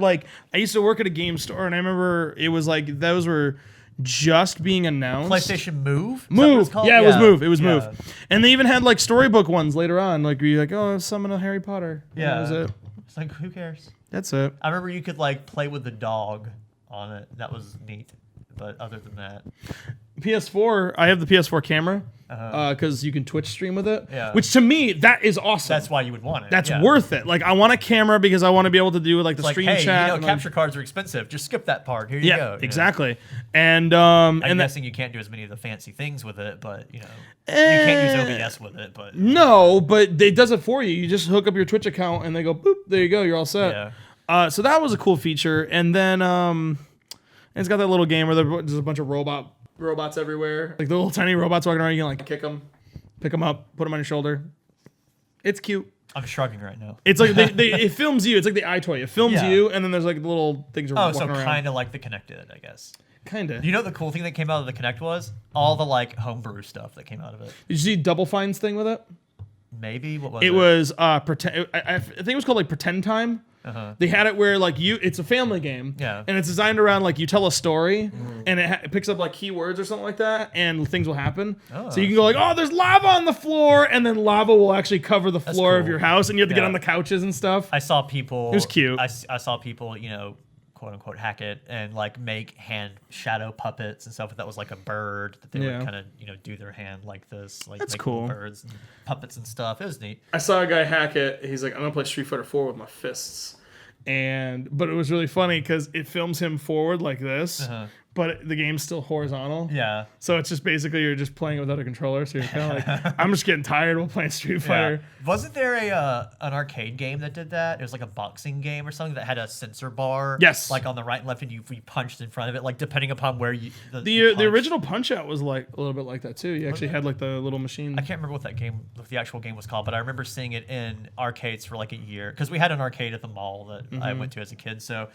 I used to work at a game store, and I remember it was like those were just being announced. PlayStation Move? Move. Yeah, it was Move. It was Yeah. Move. And they even had like storybook ones later on. Like you're like, oh, summon a Harry Potter. And Yeah. that was it. It's like, who cares? That's it. I remember you could play with the dog on it. That was neat. But other than that, PS4, I have the PS4 camera because you can Twitch stream with it. Yeah. Which to me, that is awesome. that's why you would want it. That's yeah. worth it. Like I want a camera because I want to be able to do like the Like, stream hey, chat. And, capture cards are expensive. Just skip that part. Here you go. You exactly. And I'm and guessing you can't do as many of the fancy things with it, but you can't use OBS with it. But no, but it does it for you. You just hook up your Twitch account and they go boop. There you go. You're all set. yeah. So that was a cool feature. And then it's got that little game where there's a bunch of robots everywhere. Like the little tiny robots walking around. You can kick them, pick them up, put them on your shoulder. It's cute. I'm shrugging right now. It's like it films you. It's like the iToy. It films Yeah. you, and then there's like little things walking so around. kind of like the Connected, I guess. Kinda. You know the cool thing that came out of the Connect was all the homebrew stuff that came out of it. Did you see Double Fine's thing with it? Maybe what was It was pretend. I think it was called Pretend Time. Uh-huh. They had it where it's a family game, Yeah. and it's designed around you tell a story, and it picks up keywords or something like that, and things will happen. Oh, so you can go oh, there's lava on the floor, and then lava will actually cover the floor of cool. your house, and you have to get Yeah. on the couches and stuff. I saw people. It was cute. I saw people, quote unquote, hack it and make hand shadow puppets and stuff. That was like a bird that they would kind of, do their hand like this, That's make cool. little birds and puppets and stuff. It was neat. I saw a guy hack it. He's like, I'm gonna play Street Fighter 4 with my fists. But it was really funny because it films him forward like this, but the game's still horizontal. Yeah. So it's just basically you're just playing it without a controller. So you're kind of I'm just getting tired while playing Street Fighter. Wasn't there an arcade game that did that? It was like a boxing game or something that had a sensor bar. Yes. On the right and left, and you punched in front of it, depending upon where you. The original Punch Out was a little bit like that too. You actually had the little machine. I can't remember what the actual game was called, but I remember seeing it in arcades for a year because we had an arcade at the mall that I went to as a kid. So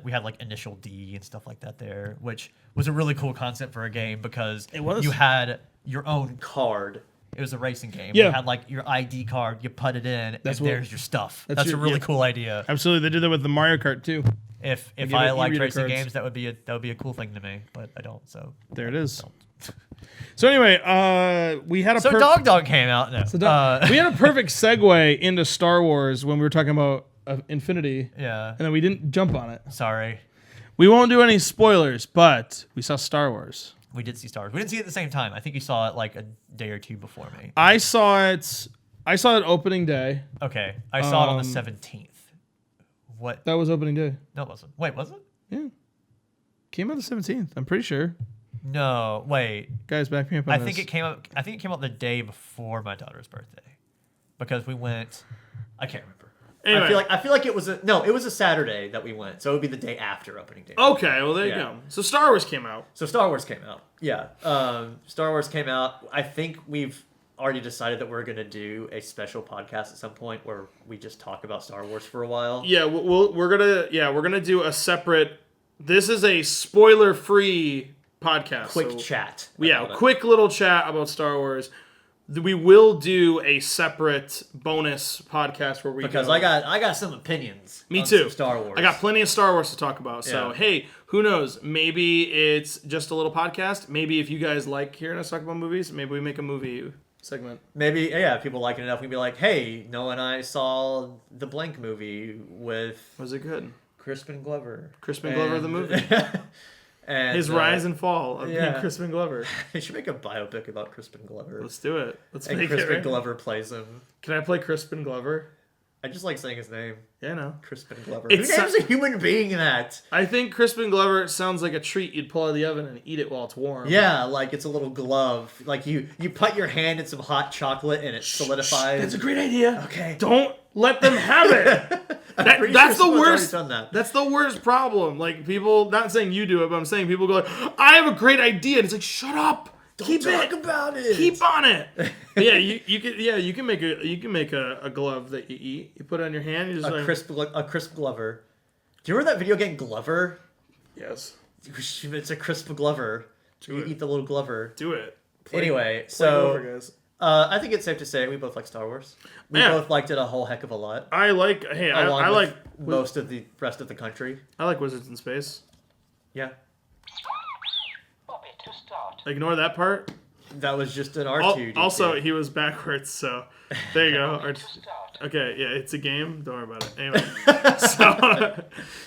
we had Initial D and stuff like that there, which was a really cool concept for a game because you had your own card. It was a racing game. Yeah. You had your ID card, you put it in, and there's your stuff. That's a really cool idea. Absolutely, they did that with the Mario Kart too. If I liked racing cards. games, that would be a cool thing to me, but I don't. So there it is. So anyway, we had a Dog came out. No. We had a perfect segue into Star Wars when we were talking about Infinity. Yeah. And then we didn't jump on it. Sorry. We won't do any spoilers, but we saw Star Wars. We did see Star Wars. We didn't see it at the same time. I think you saw it a day or two before me. I saw it opening day. Okay. I saw it on the 17th. What? That was opening day. No, it wasn't. Wait, was it? Yeah. Came out the 17th, I'm pretty sure. No, wait. Guys, back me up on I this. think it came out the day before my daughter's birthday. Because we went I can't remember. Anyway. I feel like it was a Saturday that we went, so it would be the day after opening day. Okay, well there you go. So Star Wars came out. So Star Wars came out. Yeah. Star Wars came out. I think we've already decided that we're going to do a special podcast at some point where we just talk about Star Wars for a while. Yeah, we're going to do a separate. This is a spoiler-free podcast. Quick chat. Quick little chat about Star Wars. We will do a separate bonus podcast where we I got some opinions. Me too. Some Star Wars. I got plenty of Star Wars to talk about. So Yeah. hey, who knows? Maybe it's just a little podcast. Maybe if you guys like hearing us talk about movies, maybe we make a movie segment. Maybe if people like it enough, we can be like, hey, Noah and I saw the blank movie with Was it good? Crispin Glover. Crispin Glover, the movie. And his rise and fall of being Crispin Glover. They should make a biopic about Crispin Glover. Let's do it. Let's and make Crispin it. Right? Glover plays him. Can I play Crispin Glover? I just like saying his name. Yeah, I know. Crispin Glover. Who names a human being that? I think Crispin Glover sounds like a treat you'd pull out of the oven and eat it while it's warm. Yeah, like it's a little glove. Like you put your hand in some hot chocolate and it solidifies. That's a great idea. Okay. Don't let them have it. That's the worst. That's the worst problem. Like people, not saying you do it, but I'm saying people go like, I have a great idea. And it's like, shut up. Don't talk about it. Keep on it. But yeah, you can make a glove that you eat. You put it on your hand. You just a crisp Glover. Do you remember that video game Glover? Yes. It's a crisp Glover. You eat the little Glover. Do it. Anyway, Glover, guys. I think it's safe to say we both like Star Wars. We both liked it a whole heck of a lot. I like most of the rest of the country. I like Wizards in Space. Yeah. Ignore that part. That was just an R2. Also, he was backwards, so there you go. Okay, yeah, it's a game. Don't worry about it. Anyway,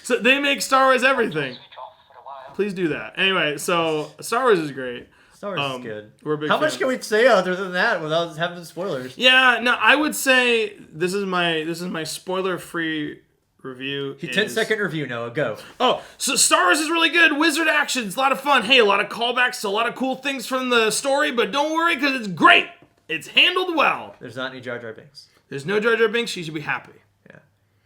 so they make Star Wars everything. Please do that. Anyway, so Star Wars is great. Star Wars is good. We're a big How fan. much can we say other than that without having spoilers? Yeah, no, I would say this is my spoiler-free review. 10-second review, Noah. Go. Oh, so Star Wars is really good. Wizard action. It's a lot of fun. Hey, a lot of callbacks to a lot of cool things from the story, but don't worry because it's great. It's handled well. There's not any Jar Jar Binks. There's no Jar Jar Binks. You should be happy. Yeah.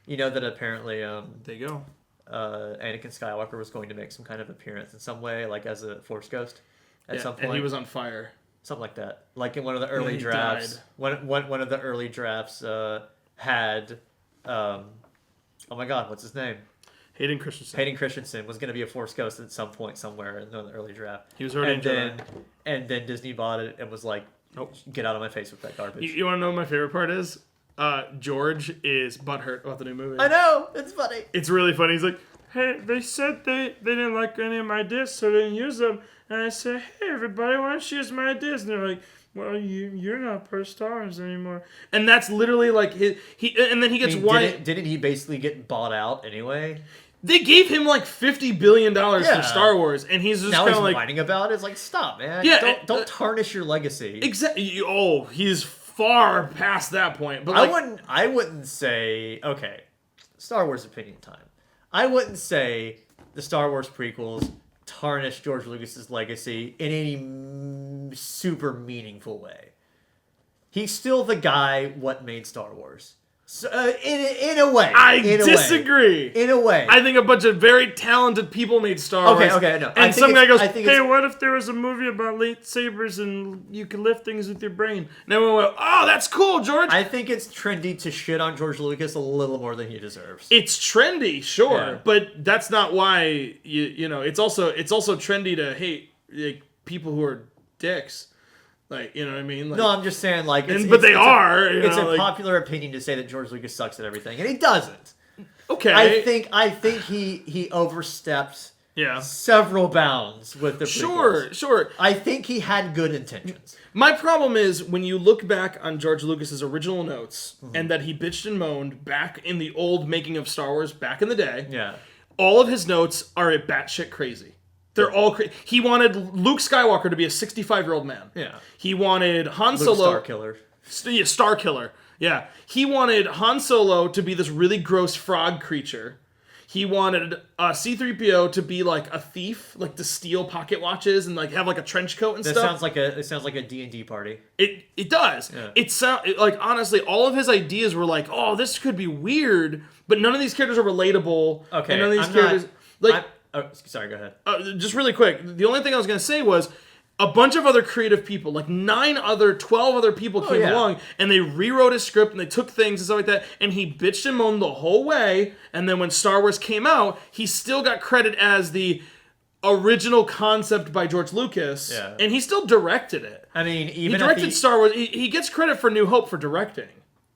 You know that apparently there you go. Anakin Skywalker was going to make some kind of appearance in some way, like as a Force ghost at some point. And he was on fire. Something like that. Like in one of the early drafts. One of the early drafts had... oh my God, what's his name? Hayden Christensen. Hayden Christensen was going to be a Force ghost at some point somewhere in the early draft. He was already and then Disney bought it and was like, nope, get out of my face with that garbage. You want to know what my favorite part is? George is butthurt about the new movie. I know, it's funny. It's really funny. He's like, hey, they said they didn't like any of my discs, so they didn't use them. And I said, hey, everybody, why don't you use my discs? And they're like, well, you're not part of Star Wars anymore. And that's literally like and then he gets Didn't he basically get bought out anyway? They gave him like $50 billion for Star Wars, and he's just now kind he's of like whining about it. It's like, stop, man. Yeah, don't tarnish your legacy. Exactly. Oh, he's far past that point. But I wouldn't say, okay, Star Wars opinion time. I wouldn't say the Star Wars prequels tarnish George Lucas's legacy in any super meaningful way. He's still the guy what made Star Wars. So, in a way. I disagree. In a way. I think a bunch of very talented people made Star Wars. Okay, no. And some guy goes, hey, what if there was a movie about lightsabers and you could lift things with your brain? And everyone went, oh, that's cool, George. I think it's trendy to shit on George Lucas a little more than he deserves. It's trendy, sure. But that's not why, you know, it's also trendy to hate like, people who are dicks. Like, you know what I mean? Like, no, I'm just saying, like... It's a popular opinion to say that George Lucas sucks at everything, and he doesn't. Okay. I think he overstepped Yeah. several bounds with the prequels. Sure. I think he had good intentions. My problem is when you look back on George Lucas's original notes and that he bitched and moaned back in the old making of Star Wars back in the day. Yeah. All of his notes are batshit crazy. They're all crazy. He wanted Luke Skywalker to be a 65-year-old man. Yeah. He wanted Han Solo. Star Killer. Yeah. He wanted Han Solo to be this really gross frog creature. He wanted C-3PO to be like a thief, like to steal pocket watches and like have like a trench coat and stuff. It sounds like a D&D party. It does. Yeah. Like honestly, all of his ideas were like, oh, this could be weird, but none of these characters are relatable. Okay. And none of these characters sorry, go ahead. Just really quick, the only thing I was gonna say was a bunch of other creative people, like 12 other people came along, and they rewrote his script, and they took things and stuff like that, and he bitched and moaned the whole way, and then when Star Wars came out, he still got credit as the original concept by George Lucas, and he still directed it. I mean, he directed Star Wars. He gets credit for New Hope for directing.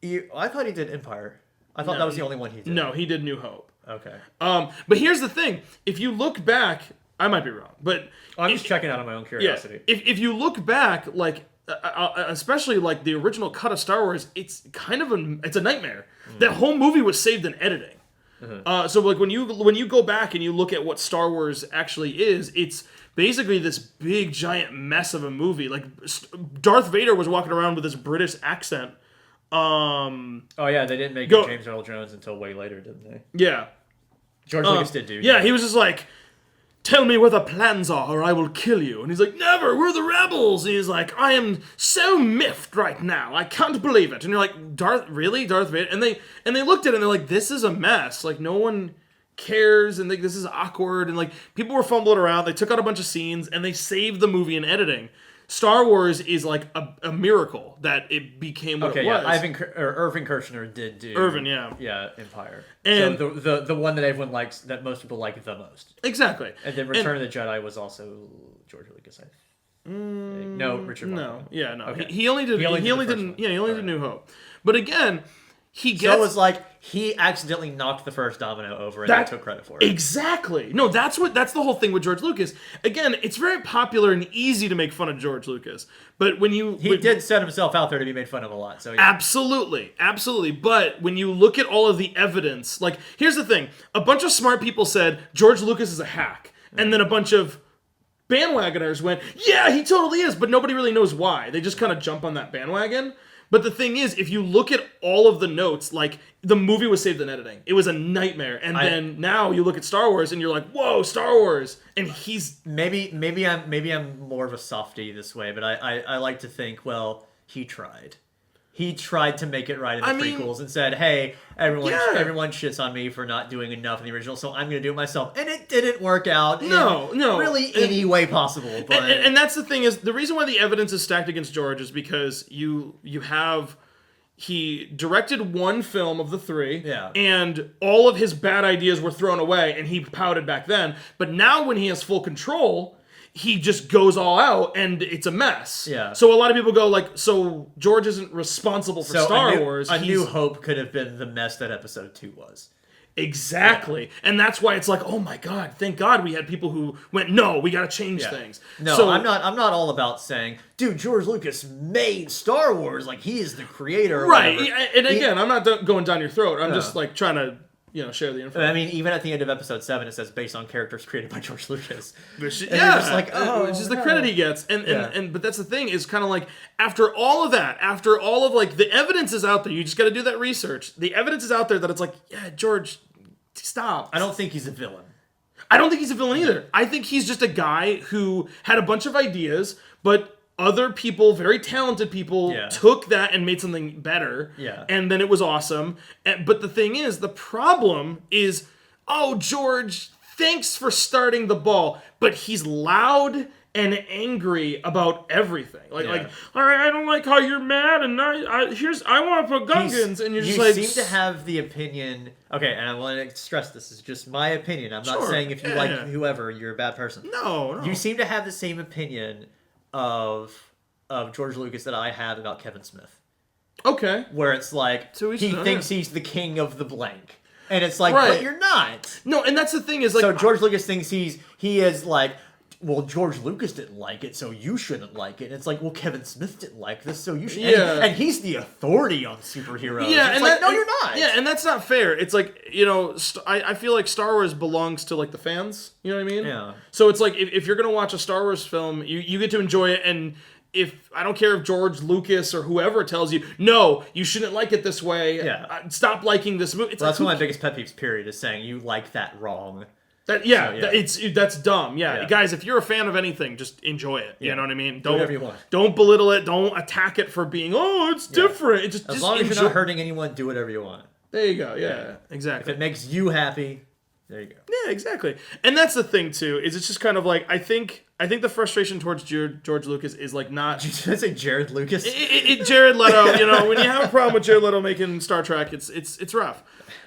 I thought he did Empire. I thought that was the only one he did. No, he did New Hope. Okay. But here's the thing. If you look back, I might be wrong, but... I'm just checking out of my own curiosity. Yeah, if you look back, like, especially like the original cut of Star Wars, it's kind of it's a nightmare. That whole movie was saved in editing. So like when you go back and you look at what Star Wars actually is, it's basically this big giant mess of a movie. Like Darth Vader was walking around with this British accent. Oh yeah, they didn't make James Earl Jones until way later, didn't they? Yeah. George Lucas did do. Yeah, he was just like, "Tell me where the plans are, or I will kill you." And he's like, "Never, we're the rebels." And he's like, "I am so miffed right now. I can't believe it." And you're like, really? Darth Vader? And they looked at it and they're like, "This is a mess. Like, no one cares, and this is awkward." And like, people were fumbling around. They took out a bunch of scenes, and they saved the movie in editing. Star Wars is like a miracle that it became what it was. Irving Kershner did do. Yeah, Empire. And so the one that everyone likes, that most people like the most. Exactly. And then Return of the Jedi was also George Lucas. No, Richard. No, yeah, no. Okay. He only did New Hope. But again, he gets. So it was like he accidentally knocked the first domino over and they took credit for it. Exactly. No, that's the whole thing with George Lucas. Again, it's very popular and easy to make fun of George Lucas. But when he did set himself out there to be made fun of a lot. So yeah. Absolutely. But when you look at all of the evidence, like here's the thing: a bunch of smart people said George Lucas is a hack, and then a bunch of bandwagoners went, "Yeah, he totally is," but nobody really knows why. They just kind of jump on that bandwagon. But the thing is, if you look at all of the notes, like, the movie was saved in editing. It was a nightmare. And then now you look at Star Wars and you're like, whoa, Star Wars. And he's... Maybe I'm more of a softie this way, but I like to think, well, he tried. He tried to make it right in the prequels and said, hey, everyone shits on me for not doing enough in the original, so I'm going to do it myself. And it didn't work out in really any way possible. But and that's the thing, is the reason why the evidence is stacked against George is because you have... He directed one film of the three, and all of his bad ideas were thrown away, and he pouted back then. But now when he has full control... he just goes all out, and it's a mess. Yeah. So a lot of people go like, so George isn't responsible for Star Wars. A New Hope could have been the mess that Episode 2 was. Exactly. Yeah. And that's why it's like, oh my God, thank God we had people who went, no, we got to change things. No, so, I'm not all about saying, dude, George Lucas made Star Wars, like he is the creator. Or right. Whatever. And again, I'm not going down your throat. I'm just like trying to... share the information. I mean, even at the end of Episode 7, it says based on characters created by George Lucas. Which is the credit he gets. But that's the thing, is kind of like, after all of that, after all of like the evidence is out there, you just got to do that research. The evidence is out there that it's like, yeah, George, stop. I don't think he's a villain. I don't think he's a villain either. I think he's just a guy who had a bunch of ideas, but other people, very talented people, took that and made something better. Yeah. And then it was awesome. But the thing is, the problem is, oh, George, thanks for starting the ball. But he's loud and angry about everything. Like, all right, I don't like how you're mad, and I want to put Gungans, and you're just like... You seem to have the opinion... Okay, and I want to stress this is just my opinion. I'm not saying if you like whoever, you're a bad person. No. You seem to have the same opinion of George Lucas that I have about Kevin Smith. Okay. Where it's like, he thinks he's the king of the blank. And it's like, but you're not. No, and that's the thing is like... So George Lucas thinks he is like, well, George Lucas didn't like it, so you shouldn't like it. And it's like, well, Kevin Smith didn't like this, so you should. Yeah. And he's the authority on superheroes. Yeah, it's like, no, you're not. Yeah, and that's not fair. It's like, I feel like Star Wars belongs to like the fans. You know what I mean? Yeah. So it's like, if you're going to watch a Star Wars film, you get to enjoy it, and if I don't care if George Lucas or whoever tells you, no, you shouldn't like it this way. Yeah. Stop liking this movie. That's one of my biggest pet peeves, period, is saying you like that wrong. That's dumb. Yeah. Guys, if you're a fan of anything, just enjoy it. You know what I mean? Do whatever you want. Don't belittle it. Don't attack it for being, it's different. It just as long as you're not hurting anyone, do whatever you want. There you go. Yeah, exactly. If it makes you happy, there you go. Yeah, exactly. And that's the thing too. Is it's just kind of like, I think the frustration towards George Lucas is like not. Did you say Jared Lucas? Jared Leto. When you have a problem with Jared Leto making Star Trek, it's rough.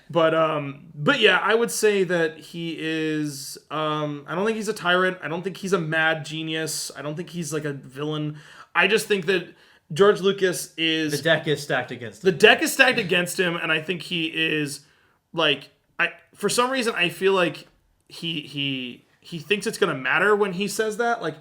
But yeah, I would say that he is. I don't think he's a tyrant. I don't think he's a mad genius. I don't think he's like a villain. I just think that George Lucas is. The deck is stacked against him. The deck is stacked against him, and I think he is like. For some reason, I feel like he thinks it's gonna matter when he says that. Like,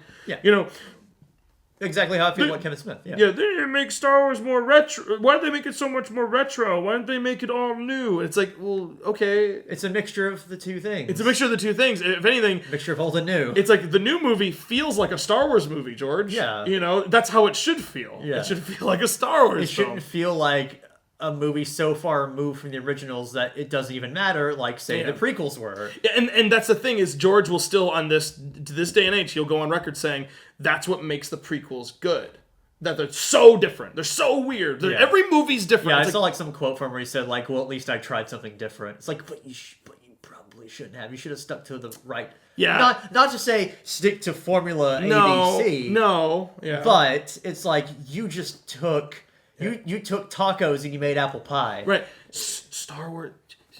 exactly how I feel about Kevin Smith. Yeah. Yeah, they didn't make Star Wars more retro. Why did they make it so much more retro? Why didn't they make it all new? It's like, well, okay. It's a mixture of the two things. It's a mixture of the two things. If anything, mixture of old and new. It's like the new movie feels like a Star Wars movie, George. Yeah. You know, that's how it should feel. Yeah. It should feel like a Star Wars It shouldn't feel like a movie so far removed from the originals that it doesn't even matter, like, say, the prequels were. And that's the thing is George will still, to this day and age, he'll go on record saying that's what makes the prequels good. That they're so different. They're so weird. Every movie's different. Yeah, I saw, like, some quote from him where he said, like, well, at least I tried something different. It's like, but you probably shouldn't have. You should have stuck to the right... Yeah. Not to say stick to formula ABC. No. Yeah. But it's like, you just took... You took tacos and you made apple pie. Right. Star Wars...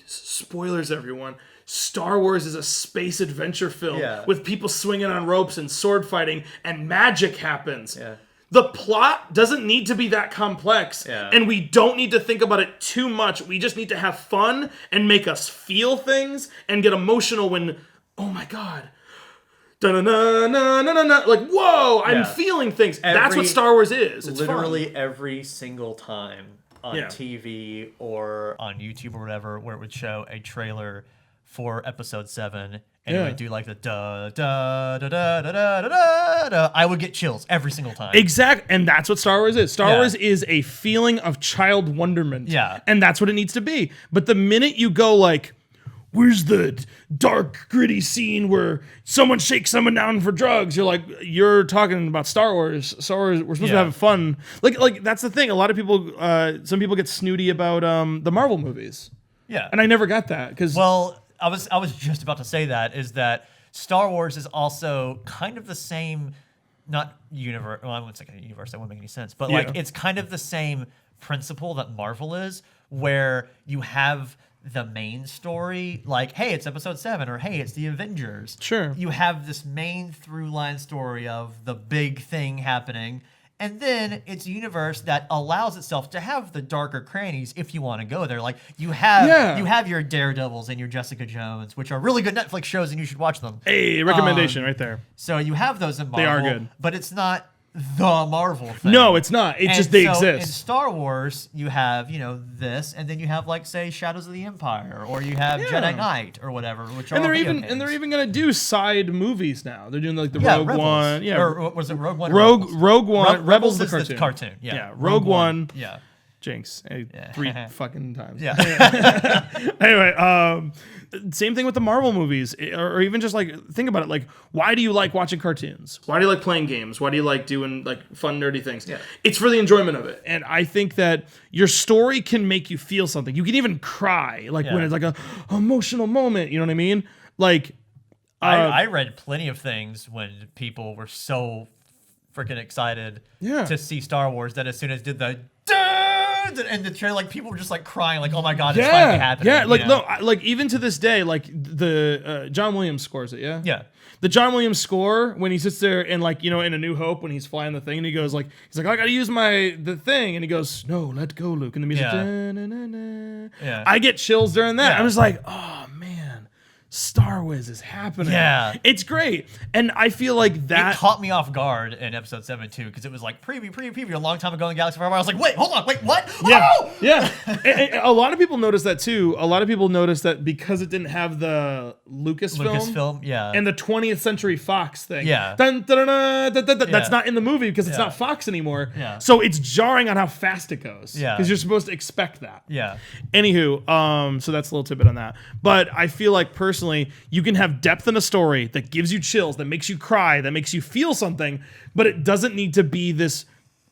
Spoilers, everyone. Star Wars is a space adventure film with people swinging on ropes and sword fighting, and magic happens. Yeah. The plot doesn't need to be that complex, and we don't need to think about it too much. We just need to have fun and make us feel things and get emotional when, oh my god... Da-na-na-na-na-na-na. Like, whoa, I'm feeling things. That's what Star Wars is. It's literally fun. Every single time on TV or on YouTube or whatever, where it would show a trailer for Episode 7, and it would do like the da-da-da-da-da-da-da-da, I would get chills every single time. Exactly, and that's what Star Wars is. Star Wars is a feeling of child wonderment. Yeah. And that's what it needs to be. But the minute you go like... Where's the dark, gritty scene where someone shakes someone down for drugs? You're like, you're talking about Star Wars. Star Wars, we're supposed to have fun. Like that's the thing. A lot of people, some people get snooty about the Marvel movies. Yeah. And I never got that because. Well, I was just about to say that is that Star Wars is also kind of the same, not universe. Well, I wouldn't say universe. That wouldn't make any sense. But like, it's kind of the same principle that Marvel is, where you have the main story, like, hey, it's Episode 7, or hey, it's the Avengers. Sure. You have this main through line story of the big thing happening, and then it's a universe that allows itself to have the darker crannies if you want to go there. Like, you have your Daredevils and your Jessica Jones, which are really good Netflix shows, and you should watch them. Hey, recommendation right there. So you have those in Marvel. They are good. But it's not the Marvel thing. No, it's not. It's just they exist. In Star Wars, you have, this, and then you have, like, say, Shadows of the Empire, or you have Jedi Knight, or whatever, which are they're even gonna do side movies now. They're doing like the Rogue Rebels. One, or was it Rogue One? Rogue One, Rebels is the the cartoon. Yeah, Rogue One. Yeah. Jinx. 3 fucking times. Yeah. Anyway, same thing with the Marvel movies, or even just like, think about it. Like, why do you like watching cartoons? Why do you like playing games? Why do you like doing like fun, nerdy things? Yeah. It's for the enjoyment of it. And I think that your story can make you feel something. You can even cry, like when it's like a emotional moment. You know what I mean? Like, I read plenty of things when people were so freaking excited to see Star Wars that as soon as did the and the trailer, like, people were just like crying, like, oh my god, it's finally happening. Yeah, like, no, like, even to this day, like, the John Williams scores it, Yeah. The John Williams score, when he sits there and, like, in A New Hope, when he's flying the thing, and he's like, I gotta use the thing, and he goes, no, let go, Luke, and the music, I get chills during that. I'm just like, oh man, Star Wars is happening. Yeah. It's great. And I feel like that... It caught me off guard in Episode 7, too, because it was like, preview, a long time ago in Galaxy Forever. I was like, wait, hold on, wait, what? Yeah, oh! yeah. And a lot of people noticed that, too. A lot of people noticed that because it didn't have the Lucasfilm and the 20th Century Fox thing. Yeah. That's not in the movie because it's not Fox anymore. Yeah. So it's jarring on how fast it goes. Yeah. Because you're supposed to expect that. Yeah. Anywho, so that's a little tidbit on that. But I feel like, personally, you can have depth in a story that gives you chills, that makes you cry, that makes you feel something, but it doesn't need to be this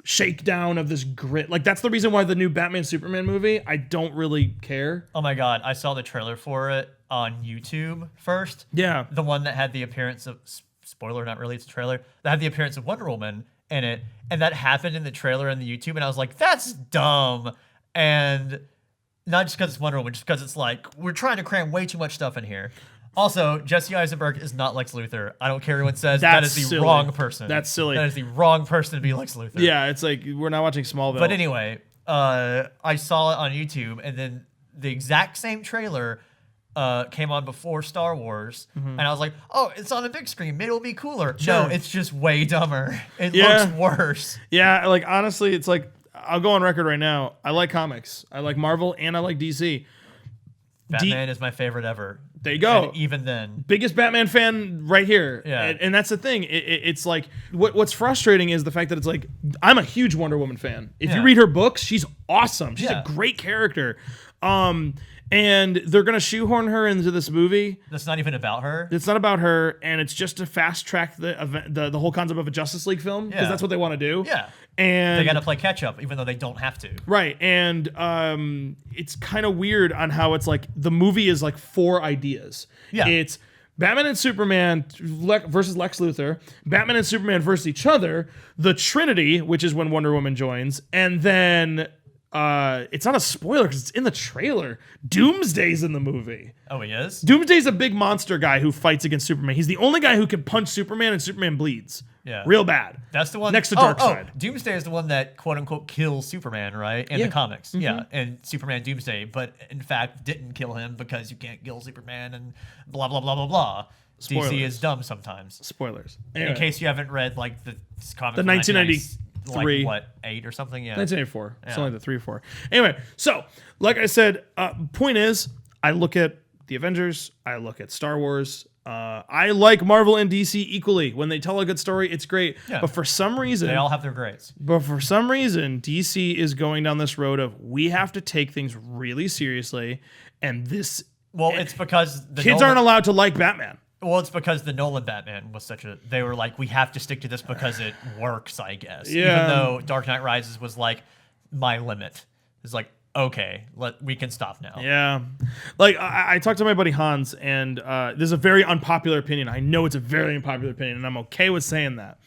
shakedown of this grit. Like, that's the reason why the new Batman Superman movie, I don't really care. Oh my god, I saw the trailer for it on YouTube first. Yeah. The one that had the appearance of, spoiler, not really, it's a trailer, that had the appearance of Wonder Woman in it, and that happened in the trailer and the YouTube, and I was like, that's dumb. And not just because it's Wonder Woman, just because it's like, we're trying to cram way too much stuff in here. Also, Jesse Eisenberg is not Lex Luthor. I don't care who it says. That is the wrong person. That's silly. That is the wrong person to be Lex Luthor. Yeah, it's like, we're not watching Smallville. But anyway, I saw it on YouTube, and then the exact same trailer came on before Star Wars, and I was like, oh, it's on the big screen. Maybe it'll be cooler. No, it's just way dumber. It looks worse. Yeah, like honestly, it's like I'll go on record right now. I like comics. I like Marvel and I like DC. Batman is my favorite ever. There you go. And even then, biggest Batman fan right here. Yeah. And that's the thing. It's like what's frustrating is the fact that it's like I'm a huge Wonder Woman fan. If you read her books, she's awesome. She's a great character. And they're gonna shoehorn her into this movie. That's not even about her. It's not about her, and it's just to fast track the event, the whole concept of a Justice League film because that's what they want to do. Yeah. And they got to play catch up, even though they don't have to. Right. And it's kind of weird on how it's like the movie is like 4 ideas. Yeah. It's Batman and Superman versus Lex Luthor, Batman and Superman versus each other, the Trinity, which is when Wonder Woman joins, and then it's not a spoiler because it's in the trailer. Doomsday's in the movie. Oh, he is? Doomsday's a big monster guy who fights against Superman. He's the only guy who can punch Superman and Superman bleeds. Yeah. Real bad. That's the one next to Darkseid. Doomsday is the one that quote unquote kills Superman, right? In the comics. Yeah. And Superman Doomsday, but in fact didn't kill him because you can't kill Superman and blah blah blah blah blah. Spoilers. DC is dumb sometimes. Spoilers. Anyway. In case you haven't read like the comic the 1993 like, what, 8 or something? Yeah. 1984. It's only the 3 or 4. Anyway, so like I said, point is, I look at the Avengers, I look at Star Wars. I like Marvel and DC equally. When they tell a good story, it's great. Yeah. But for some reason, they all have their grades. But for some reason, DC is going down this road of we have to take things really seriously, and this. Well, it's because the kids aren't allowed to like Batman. Well, it's because the Nolan Batman was such a... They were like, we have to stick to this because it works, I guess. Yeah. Even though Dark Knight Rises was like, my limit. It's like, okay, we can stop now. Yeah. Like, I talked to my buddy Hans, and there's a very unpopular opinion. I know it's a very unpopular opinion, and I'm okay with saying that.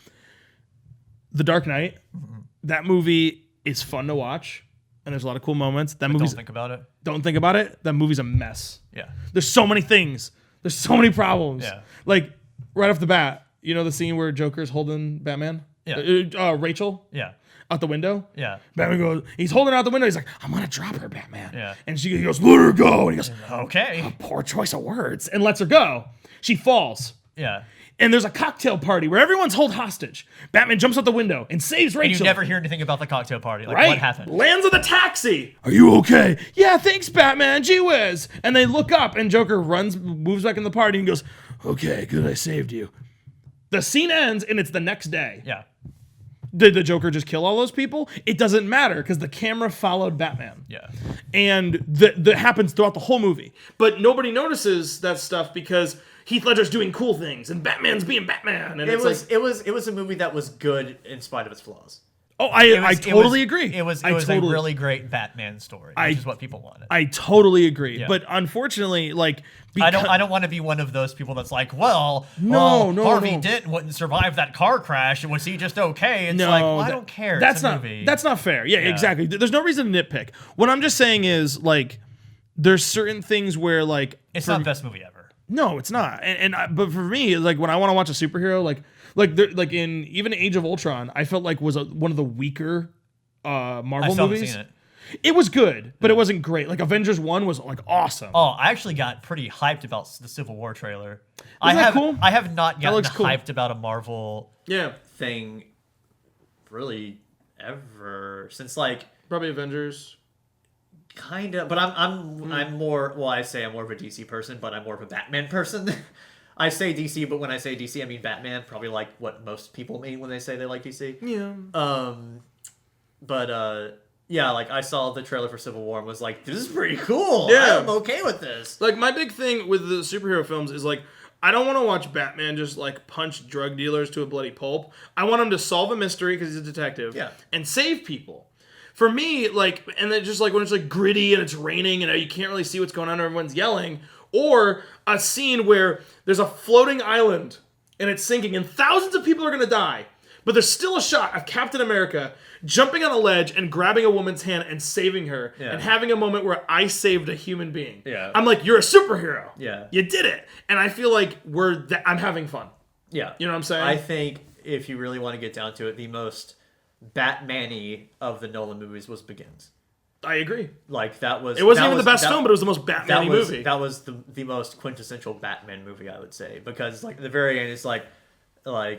The Dark Knight, that movie is fun to watch, and there's a lot of cool moments. Don't think about it. Don't think about it. That movie's a mess. Yeah. There's so many things. There's so many problems. Yeah. Like, right off the bat, you know the scene where Joker's holding Batman? Yeah. Rachel? Yeah. Out the window? Yeah. Batman goes, he's holding her out the window. He's like, I'm going to drop her, Batman. Yeah. And he goes, let her go. And he goes, okay. Oh, poor choice of words. And lets her go. She falls. Yeah. And there's a cocktail party where everyone's held hostage. Batman jumps out the window and saves Rachel. And you never hear anything about the cocktail party. Like, right. What happened? Lands in the taxi. Are you okay? Yeah, thanks, Batman. Gee whiz. And they look up, and Joker moves back in the party, and goes, okay, good, I saved you. The scene ends, and it's the next day. Yeah. Did the Joker just kill all those people? It doesn't matter, because the camera followed Batman. Yeah. And that happens throughout the whole movie. But nobody notices that stuff because Heath Ledger's doing cool things and Batman's being Batman. And it was a movie that was good in spite of its flaws. Oh, I totally agree. It was a really great Batman story, which is what people wanted. I totally agree. Yeah. But unfortunately, like, I don't want to be one of those people that's like, Harvey Dent wouldn't survive that car crash. Was he just okay? It's like, well, I don't care. That's a movie. That's not fair. Yeah, exactly. There's no reason to nitpick. What I'm just saying is, like, there's certain things where, like, it's not the best movie ever. No, it's not. But for me, like, when I want to watch a superhero, like in even Age of Ultron, I felt like was one of the weaker Marvel movies. Seen it. It was good, but it wasn't great. Like Avengers 1 was like awesome. Oh, I actually got pretty hyped about the Civil War trailer. Cool? I have not gotten hyped about a Marvel thing really ever since like probably Avengers. Kind of, but I'm more. Well, I say I'm more of a DC person, but I'm more of a Batman person. I say DC, but when I say DC, I mean Batman. Probably like what most people mean when they say they like DC. Yeah. Yeah, like I saw the trailer for Civil War and was like, this is pretty cool. Yeah. I'm okay with this. Like my big thing with the superhero films is like, I don't want to watch Batman just like punch drug dealers to a bloody pulp. I want him to solve a mystery because he's a detective. Yeah. And save people. For me, like, and then just like when it's like gritty and it's raining and you can't really see what's going on and everyone's yelling, or a scene where there's a floating island and it's sinking and thousands of people are going to die, but there's still a shot of Captain America jumping on a ledge and grabbing a woman's hand and saving her and having a moment where I saved a human being. Yeah. I'm like, you're a superhero. Yeah. You did it. And I feel like I'm having fun. Yeah. You know what I'm saying? I think if you really want to get down to it, the most Batman-y of the Nolan movies was Begins. I agree. Like that was. It wasn't even the best film, but it was the most Batman movie. That was the most quintessential Batman movie, I would say, because like at the very end, it's like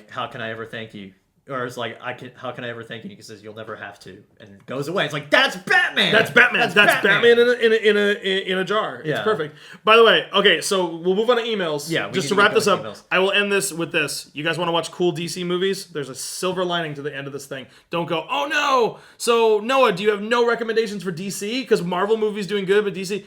how can I ever thank you? Or it's like how can I ever thank you? He says you'll never have to, and goes away. It's like that's Batman. That's Batman. That's Batman in a jar. It's perfect. By the way, okay, so we'll move on to emails. Yeah. Just to wrap this up, I will end this with this. You guys want to watch cool DC movies? There's a silver lining to the end of this thing. Don't go, oh no. So Noah, do you have no recommendations for DC? Because Marvel movies doing good, but DC,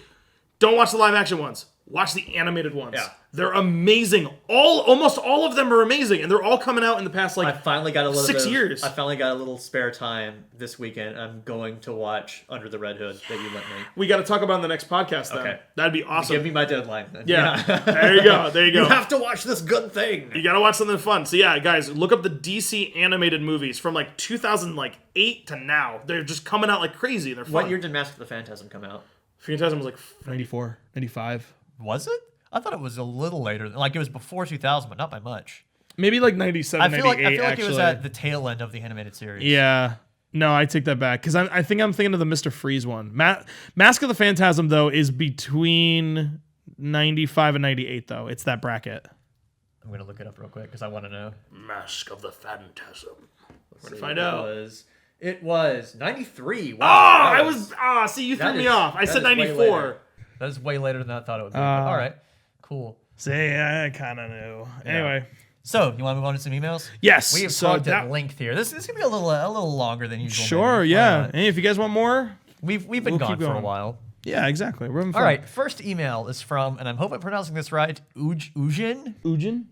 don't watch the live action ones. Watch the animated ones. Yeah. They're amazing. Almost all of them are amazing, and they're all coming out in the past I finally got a little 6 years. I finally got a little spare time this weekend. I'm going to watch Under the Red Hood that you lent me. We got to talk about it in the next podcast then. Okay. That'd be awesome. Give me my deadline then. Yeah. There you go. You have to watch this good thing. You got to watch something fun. So yeah, guys, look up the DC animated movies from 2008 to now. They're just coming out like crazy. They're fun. What year did Mask of the Phantasm come out? Phantasm was 94, 95. Was it? I thought it was a little later. Like it was before 2000, but not by much. Maybe 97, I feel 98, like it was at the tail end of the animated series. Yeah. No, I take that back. Because I think I'm thinking of the Mr. Freeze one. Mask of the Phantasm, though, is between 95 and 98, though. It's that bracket. I'm going to look it up real quick because I want to know. Mask of the Phantasm. We're going to find out. It was 93. Wow. See, you threw me off. I said 94. That is way later than I thought it would be. All right. Cool. See, I kind of knew. Yeah. Anyway. So, you want to move on to some emails? Yes. We have talked at length here. This is going to be a little longer than usual. Sure, maybe. yeah. And if you guys want more, we've been gone for a while. Yeah, exactly. We're having fun. All right. First email is from, and I hope I'm pronouncing this right, Ujin?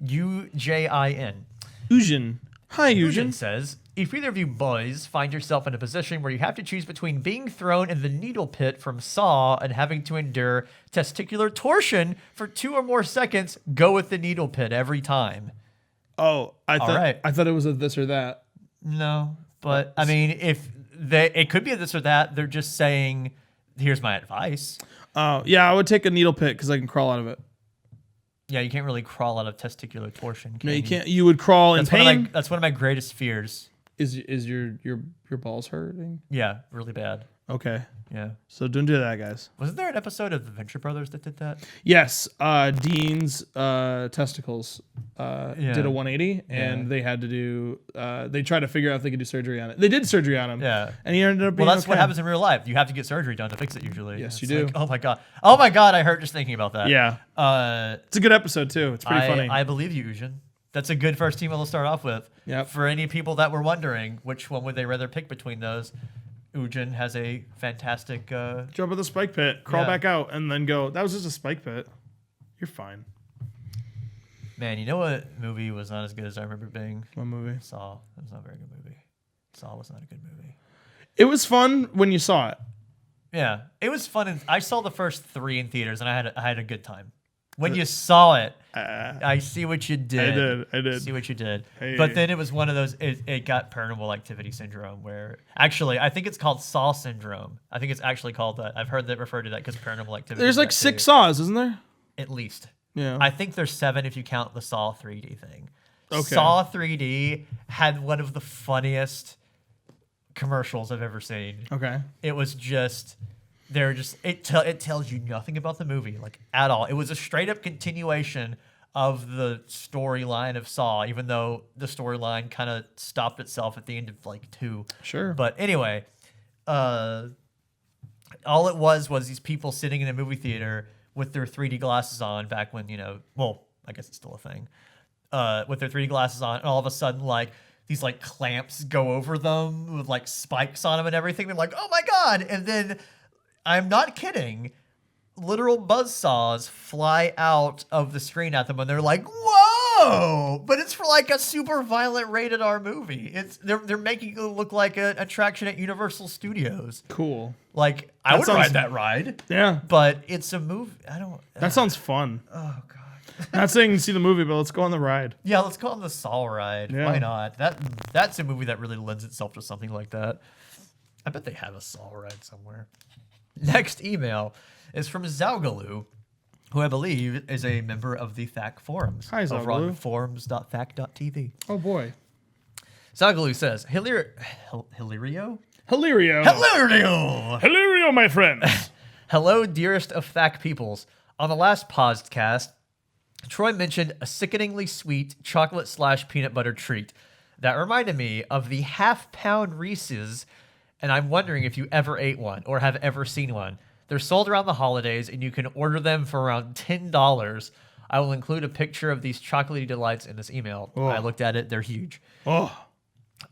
U-J-I-N. Ujin. Hi, Ujin. Says, if either of you boys find yourself in a position where you have to choose between being thrown in the needle pit from Saw and having to endure testicular torsion for 2 or more seconds, go with the needle pit every time. Oh, I thought it was a this or that. No, but I mean, it could be a this or that. They're just saying, here's my advice. Oh, yeah, I would take a needle pit because I can crawl out of it. Yeah, you can't really crawl out of testicular torsion. No, you can't. You would crawl in pain. That's one of my greatest fears. Is your balls hurting? Yeah, really bad. Okay. Yeah. So don't do that, guys. Wasn't there an episode of the Venture Brothers that did that? Yes. Dean's testicles did a 180, and they had to do. They tried to figure out if they could do surgery on it. They did surgery on him. Yeah. And he ended up being Well, that's what happens in real life. You have to get surgery done to fix it usually. Yes, it's you do. Like, oh my god. Oh my god, I hurt just thinking about that. Yeah. It's a good episode too. It's pretty funny. I believe you, Ujin. That's a good first email to start off with. Yep. For any people that were wondering which one would they rather pick between those, Ujin has a fantastic... jump in the spike pit, crawl back out, and then go, that was just a spike pit. You're fine. Man, you know what movie was not as good as I remember being? What movie? Saw. It was not a very good movie. Saw was not a good movie. It was fun when you saw it. Yeah. It was fun. I saw the first 3 in theaters, and I had a good time. When you saw it, I see what you did. I did. See what you did. Hey. But then it was one of those, it got Paranormal Activity Syndrome, where, actually, I think it's called Saw Syndrome. I think it's actually called that. I've heard that referred to that because Paranormal Activity. There's like 6 Saws, isn't there? At least. Yeah. I think there's 7 if you count the Saw 3D thing. Okay. Saw 3D had one of the funniest commercials I've ever seen. Okay. It was just... it tells you nothing about the movie, like, at all. It was a straight up continuation of the storyline of Saw, even though the storyline kind of stopped itself at the end of like 2. Sure. But anyway, all it was these people sitting in a movie theater with their 3D glasses on back when, well, I guess it's still a thing, with their 3D glasses on, and all of a sudden, like, these like clamps go over them with like spikes on them and everything. They're like, oh my God. And then, I'm not kidding, literal buzzsaws fly out of the screen at them, and they're like, whoa! But it's for like a super violent rated R movie. They're making it look like an attraction at Universal Studios. Cool. Like, I would ride that ride. Yeah. But it's a movie. That sounds fun. Oh, God. Not saying see the movie, but let's go on the ride. Yeah, let's go on the Saw ride. Yeah. Why not? That's a movie that really lends itself to something like that. I bet they have a Saw ride somewhere. Next email is from Zaugalu, who I believe is a member of the THAC forums. Hi, Zaugalu. Over on forums.thac.tv. Oh, boy. Zaugalu says, Hilario Hilario. Hilario, my friend. Hello, dearest of THAC peoples. On the last Posdcast, Troy mentioned a sickeningly sweet chocolate/peanut butter treat that reminded me of the half-pound Reese's, and I'm wondering if you ever ate one or have ever seen one. They're sold around the holidays, and you can order them for around $10. I will include a picture of these chocolatey delights in this email. Oh. I looked at it. They're huge. Oh,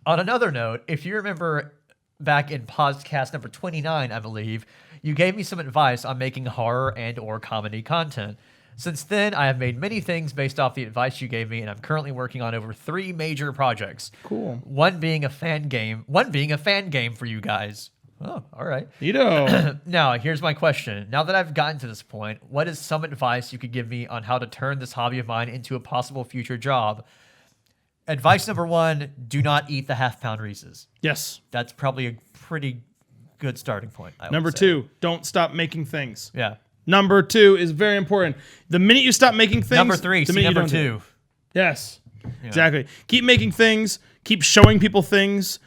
On another note, if you remember back in podcast number 29, I believe, you gave me some advice on making horror and or comedy content. Since then, I have made many things based off the advice you gave me, and I'm currently working on over 3 major projects. cool. One being a fan game for you guys. Oh, all right. Neato. Now, here's my question. Now that I've gotten to this point, what is some advice you could give me on how to turn this hobby of mine into a possible future job? Advice number 1, do not eat the half-pound Reese's. Yes. That's probably a pretty good starting point. I would Number say. 2, don't stop making things. Yeah. Number 2 is very important. The minute you stop making things, Number 3, the see minute you number don't do it. 2. Yes, exactly. Keep making things. Keep showing people things.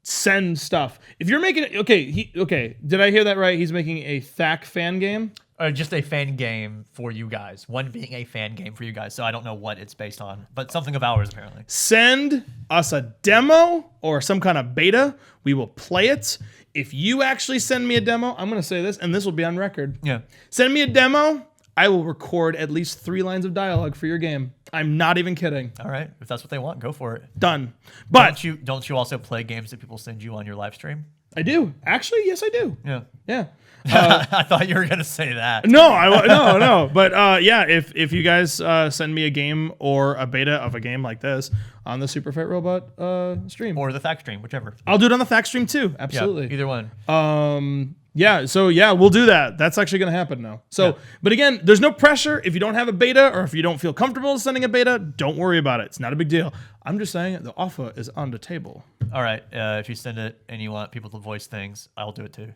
Send stuff. If you're making okay, did I hear that right? He's making a THAC fan game. Just a fan game for you guys. One being a fan game for you guys. So I don't know what it's based on, but something of ours apparently. Send us a demo or some kind of beta. We will play it. If you actually send me a demo, I'm going to say this, and this will be on record. Yeah. Send me a demo. I will record at least 3 lines of dialogue for your game. I'm not even kidding. All right. If that's what they want, go for it. Done. But Don't you also play games that people send you on your live stream? I do. Actually, yes, I do. Yeah. Yeah. I thought you were gonna say that. No. But yeah, if you guys send me a game or a beta of a game like this on the Super Fit Robot stream, Or the THAC stream, whichever. I'll do it on the THAC stream too. Absolutely. Yeah, either one. Yeah. So yeah, we'll do that. That's actually going to happen now. So, Yeah. But again, there's no pressure. If you don't have a beta or if you don't feel comfortable sending a beta, don't worry about it. It's not a big deal. I'm just saying the offer is on the table. All right. If you send it and you want people to voice things, I'll do it too.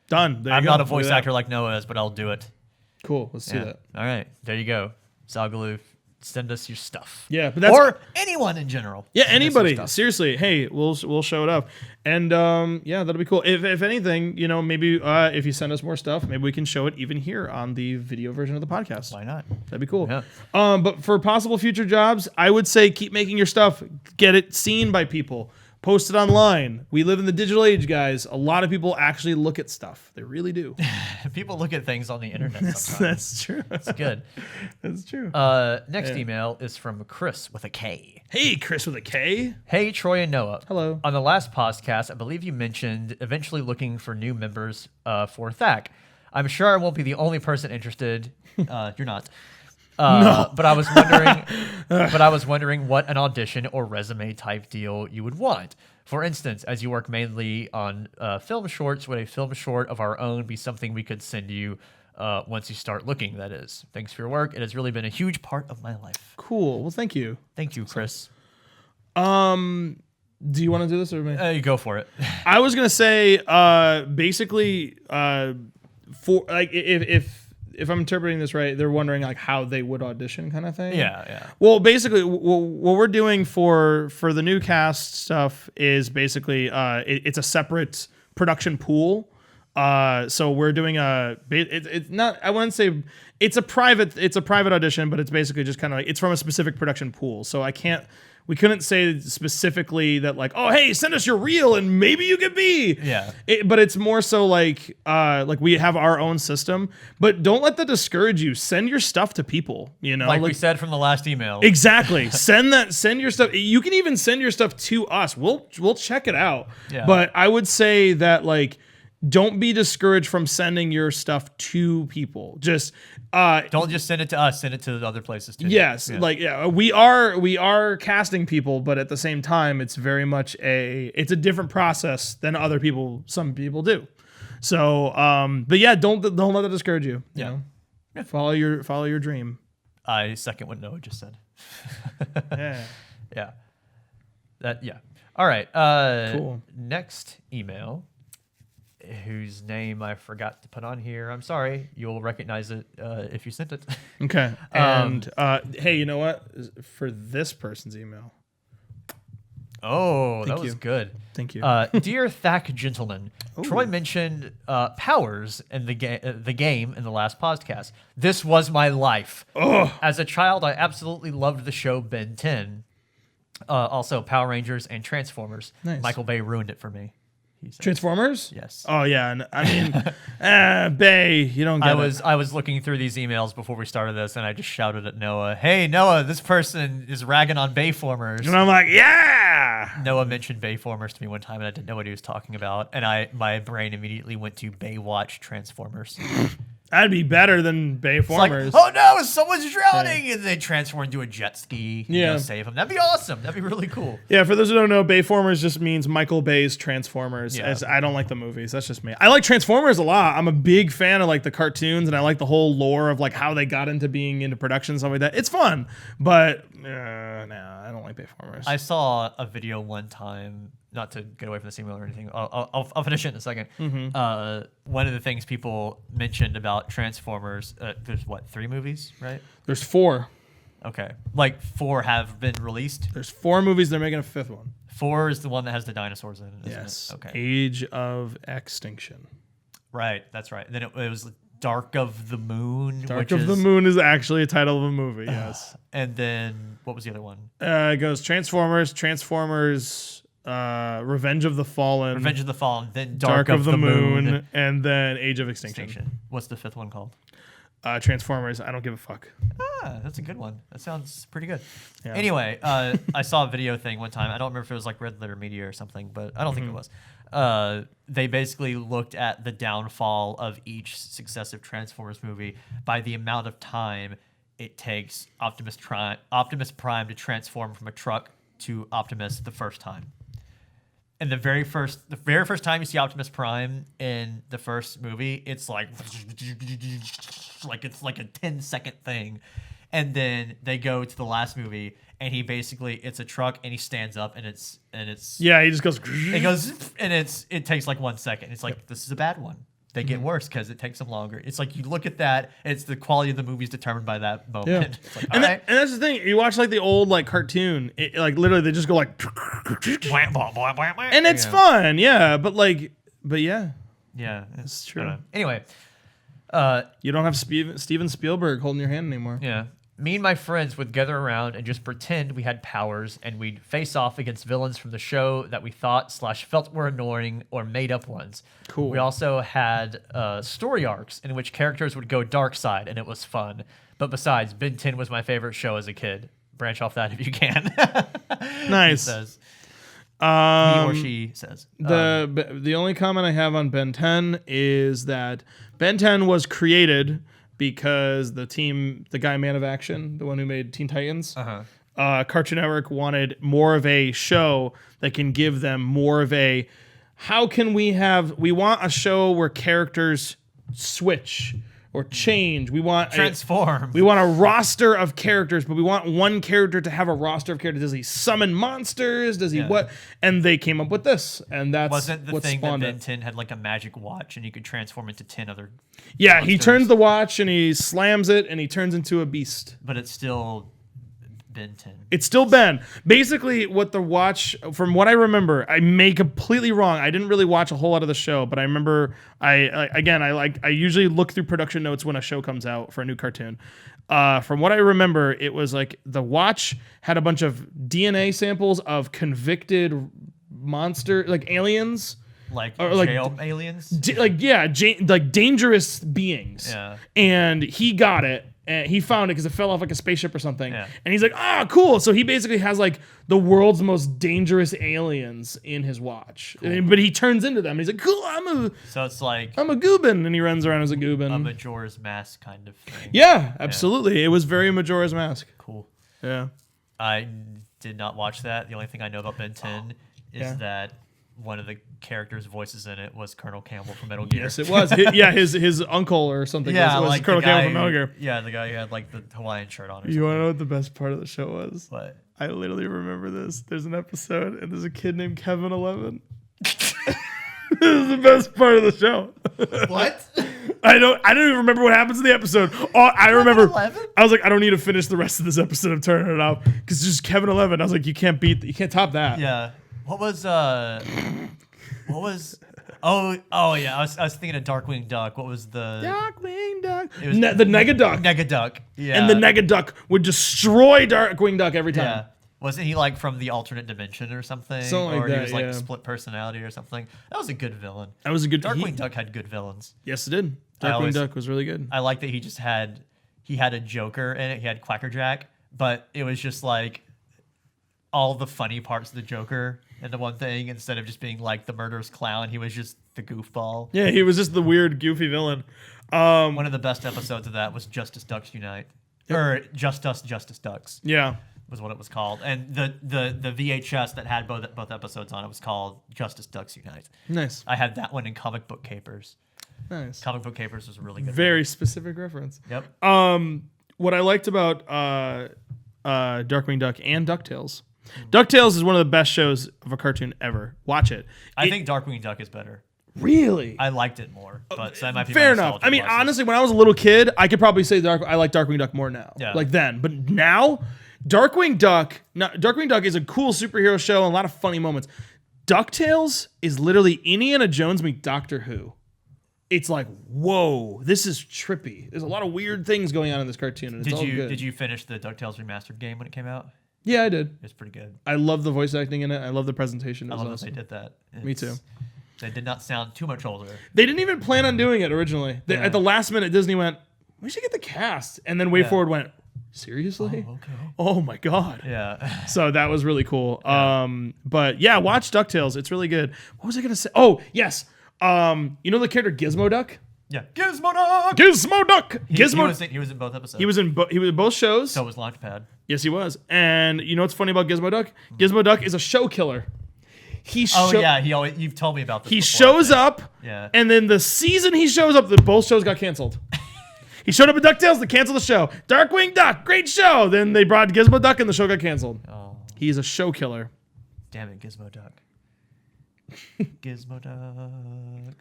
Done. There you I'm go. not a Look voice at that. actor like Noah is, but I'll do it. Cool. Let's do that. All right. There you go. Salgaloo, send us your stuff. Yeah, but that's or anyone in general. yeah, Send us your anybody. stuff. Seriously, hey, we'll show it up, and yeah, that'll be cool. If anything, maybe if you send us more stuff, maybe we can show it even here on the video version of the podcast. Why not? That'd be cool. Yeah. But for possible future jobs, I would say keep making your stuff, get it seen by people, post it online. We live in the digital age, guys. A lot of people actually look at stuff. They really do. People look at things on the internet sometimes. That's true. It's good. That's true. Next email is from Chris with a K. Hey, Chris with a K. Hey, Troy and Noah. Hello. On the last podcast, I believe you mentioned eventually looking for new members for THAC. I'm sure I won't be the only person interested. You're not. No. But I was wondering what an audition or resume type deal you would want. For instance, as you work mainly on film shorts, would a film short of our own be something we could send you once you start looking, that is? Thanks for your work. It has really been a huge part of my life. Cool. Well, thank you. Thank you, Chris. Do you want to do this or me? You go for it. I was gonna say, basically, for like if I'm interpreting this right, they're wondering like how they would audition, kind of thing. Yeah. Well, basically, what we're doing for the new cast stuff is basically it's a separate production pool. So we're doing it's not, I wouldn't say it's a private audition, but it's basically just kind of like it's from a specific production pool. So we couldn't say specifically that like, oh, hey, send us your reel and maybe you could be. Yeah. But it's more so like we have our own system, but don't let that discourage you. Send your stuff to people, Like we said from the last email. Exactly. Send your stuff. You can even send your stuff to us. We'll check it out. Yeah. But I would say that like, don't be discouraged from sending your stuff to people. Just Don't just send it to us. Send it to the other places too. yes, Yeah. we are casting people, but at the same time, it's very much it's a different process than some people do. So, but yeah, don't let that discourage you. Yeah. Yeah. Follow your dream. I second what Noah just said. Yeah. Yeah. All right. Cool. Next email, whose name I forgot to put on here. I'm sorry. You'll recognize it if you sent it. Okay. And hey, you know what? For this person's email, Oh, that Thank was you. good. Thank you. Dear THAC gentlemen, Troy mentioned powers in the game in the last podcast. This was my life. As a child, I absolutely loved the show Ben 10. Also, Power Rangers and Transformers. Nice. Michael Bay ruined it for me. He said. Transformers? Yes. Oh yeah, and I mean, Bay, you don't get it. I was looking through these emails before we started this, and I just shouted at Noah, "Hey Noah, this person is ragging on Bayformers." And I'm like, yeah. Noah mentioned Bayformers to me one time, and I didn't know what he was talking about, and my brain immediately went to Baywatch Transformers. That'd be better than Bayformers. It's like, oh no, someone's drowning, and they transform into a jet ski and go save him. That'd be awesome. That'd be really cool. Yeah, for those who don't know, Bayformers just means Michael Bay's Transformers. Yeah. I don't like the movies. That's just me. I like Transformers a lot. I'm a big fan of like the cartoons, and I like the whole lore of like how they got into being into production and stuff like that. It's fun, but no, I don't like Bayformers. I saw a video one time, not to get away from the email or anything. I'll finish it in a second. One of the things people mentioned about Transformers, there's 3 movies, right? There's 4. Okay. Like 4 have been released. There's 4 movies. They're making a 5th one. 4 is the one that has the dinosaurs in it, isn't Yes. it? Okay. Age of Extinction. Right. That's right. Then it was Dark of the Moon. Dark of the Moon is actually a title of a movie. Yes. And then what was the other one? It goes Transformers, Revenge of the Fallen, Revenge of the Fallen. Then Dark of the Moon, and then Age of Extinction. Extinction. What's the 5th one called? Transformers. I don't give a fuck. That's a good one. That sounds pretty good. Yeah. Anyway, I saw a video thing one time. I don't remember if it was like Red Letter Media or something, but I don't think it was. They basically looked at the downfall of each successive Transformers movie by the amount of time it takes Optimus Prime to transform from a truck to Optimus the first time. And the very first time you see Optimus Prime in the first movie, it's like it's like a 10-second thing. And then they go to the last movie, and it's a truck, and he stands up, and it's Yeah, he just goes. and it takes like 1 second. It's like, this is a bad one. They get worse because it takes them longer. It's like you look at that, it's the quality of the movie is determined by that moment. Yeah. It's like, And, all right. and that's the thing. You watch like the old like cartoon, like literally they just go like, and it's fun, yeah. But yeah, Yeah, it's true. I don't know. Anyway, You don't have Steven Spielberg holding your hand anymore. yeah. Me and my friends would gather around and just pretend we had powers, and we'd face off against villains from the show that we thought/felt were annoying or made up ones. Cool. We also had story arcs in which characters would go dark side, and it was fun. But besides, Ben 10 was my favorite show as a kid. Branch off that if you can. Nice. He says. He or she says. The only comment I have on Ben 10 is that Ben 10 was created because the guy Man of Action, the one who made Teen Titans, Cartoon Network wanted more of a show that can give them more of a, we want a show where characters switch or change. We want Transform. We want a roster of characters, but we want one character to have a roster of characters. Does he summon monsters? Does he what? And they came up with this, and that's Wasn't the what thing that spawned Ben it. 10 had like a magic watch, and you could transform into 10 other. Yeah, he monsters? turns the watch and he slams it, and he turns into a beast. But it's still Ben 10. It's still Ben. Basically, what the watch, from what I remember, I may completely wrong. I didn't really watch a whole lot of the show, but I remember I usually look through production notes when a show comes out for a new cartoon. From what I remember, it was like the watch had a bunch of DNA samples of convicted monster, like aliens. Like like jail aliens? Dangerous beings. Yeah. And he got it. And he found it because it fell off like a spaceship or something. Yeah. And he's like, cool. So he basically has like the world's most dangerous aliens in his watch. But he turns into them. And he's like, cool, So it's like I'm a Goobin. And he runs around as a Goobin. a Majora's Mask kind of thing. Yeah, absolutely. It was very Majora's Mask. Cool. Yeah. I did not watch that. The only thing I know about Ben 10 is that one of the characters' voices in it was Colonel Campbell from Metal Gear. Yes, it was. His uncle or something. Yeah, was like Colonel the guy Campbell from Metal Gear. Yeah, the guy who had like the Hawaiian shirt on or You something. want to know what the best part of the show was? What? I literally remember this. There's an episode, and there's a kid named Kevin 11. This is the best part of the show. What? I don't even remember what happens in the episode. I remember 11? I was like, I don't need to finish the rest of this episode of turning it off because it's just Kevin 11. I was like, you can't top that. Yeah. What was Oh yeah, I was thinking of Darkwing Duck. What was the Darkwing Duck? It was The Negaduck. Negaduck. Yeah. And the Negaduck would destroy Darkwing Duck every time. Yeah. Wasn't he like from the alternate dimension or something? Something like or he that, was like yeah. split personality or something. That was a good villain. That was a good Darkwing Duck had good villains. Yes, it did. Darkwing Duck was really good. I like that he had a Joker in it. He had Quackerjack, but it was just like all the funny parts of the Joker into one thing instead of just being like the murderous clown. He was just the goofball. Yeah, he was just the weird, goofy villain. One of the best episodes of that was Justice Ducks Unite. Yep. Or Just Us, Justice Ducks. Yeah. Was what it was called. And the VHS that had both episodes on it was called Justice Ducks Unite. Nice. I had that one in Comic Book Capers. Nice. Comic Book Capers was a really good. Very specific reference. Yep. What I liked about Darkwing Duck and DuckTales. DuckTales is one of the best shows of a cartoon ever. Watch it. I think Darkwing Duck is better. Really? I liked it more, but so that might be Fair my enough. nostalgia I mean, bias. honestly, when I was a little kid, I could probably say I like Darkwing Duck more now. Yeah. Like then. But now, Darkwing Duck is a cool superhero show and a lot of funny moments. DuckTales is literally Indiana Jones meets Doctor Who. It's like, whoa, this is trippy. There's a lot of weird things going on in this cartoon, and it's all good. Did you finish the DuckTales remastered game when it came out? Yeah, I did. It's pretty good. I love the voice acting in it. I love the presentation. It I was love awesome. that they did that. Me too. They did not sound too much older. They didn't even plan on doing it originally. Yeah. At the last minute, Disney went, we should get the cast. And then Way Forward went, seriously? Oh, okay. Oh my God. Yeah. So that was really cool. Yeah. But yeah, watch DuckTales. It's really good. What was I going to say? Oh, yes. You know the character Gizmo Duck? Yeah. Gizmo Duck! Gizmo Duck! He was in both episodes. He was in both shows. So was Launchpad. Yes, he was. And you know what's funny about Gizmo Duck? Gizmo Duck is a show killer. You've told me about this. He before, shows up, Yeah. and then the season he shows up, both shows got canceled. He showed up in DuckTales, they canceled the show. Darkwing Duck, great show. Then they brought Gizmo Duck, and the show got canceled. Oh, He's a show killer. damn it, Gizmo Duck. Gizmo Duck.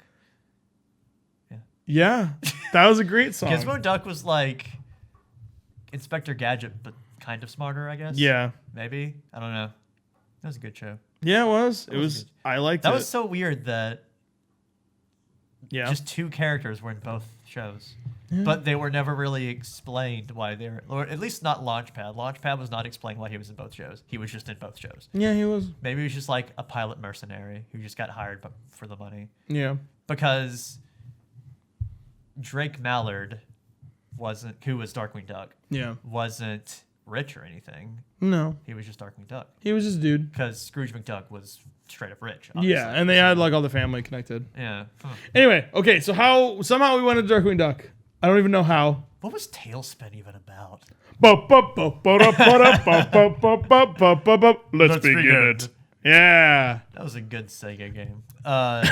Yeah, that was a great song. Gizmo Duck was like Inspector Gadget, but kind of smarter, I guess. Yeah. Maybe. I don't know. That was a good show. Yeah, it was. It was was. good. I liked it. That was so weird that yeah. just two characters were in both shows. But they were never really explained why they were, or at least not Launchpad. Launchpad was not explained why he was in both shows. He was just in both shows. Yeah, he was. Maybe he was just like a pilot mercenary who just got hired for the money. Yeah. Because Drake Mallard who was Darkwing Duck, Yeah. wasn't rich or anything. No, He was just Darkwing Duck. he was just a dude. Because Scrooge McDuck was straight up rich. Yeah, obviously. and they had like all the family connected. Yeah. Huh. Anyway, okay, so somehow we went into Darkwing Duck. I don't even know how. What was Tailspin even about? Let's begin it. Yeah. That was a good Sega game. That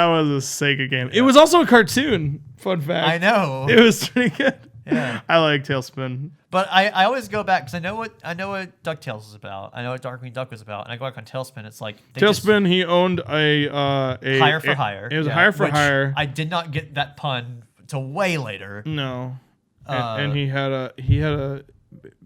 was a Sega game. It was also a cartoon. Fun fact. I know. It was pretty good. Yeah. I like Tailspin. But I always go back because I know what DuckTales is about. I know what Darkwing Duck was about, and I go back on Tailspin. It's like Tailspin. He owned a Hire for Hire. It was a Hire for which Hire. I did not get that pun till way later. No. And he had a.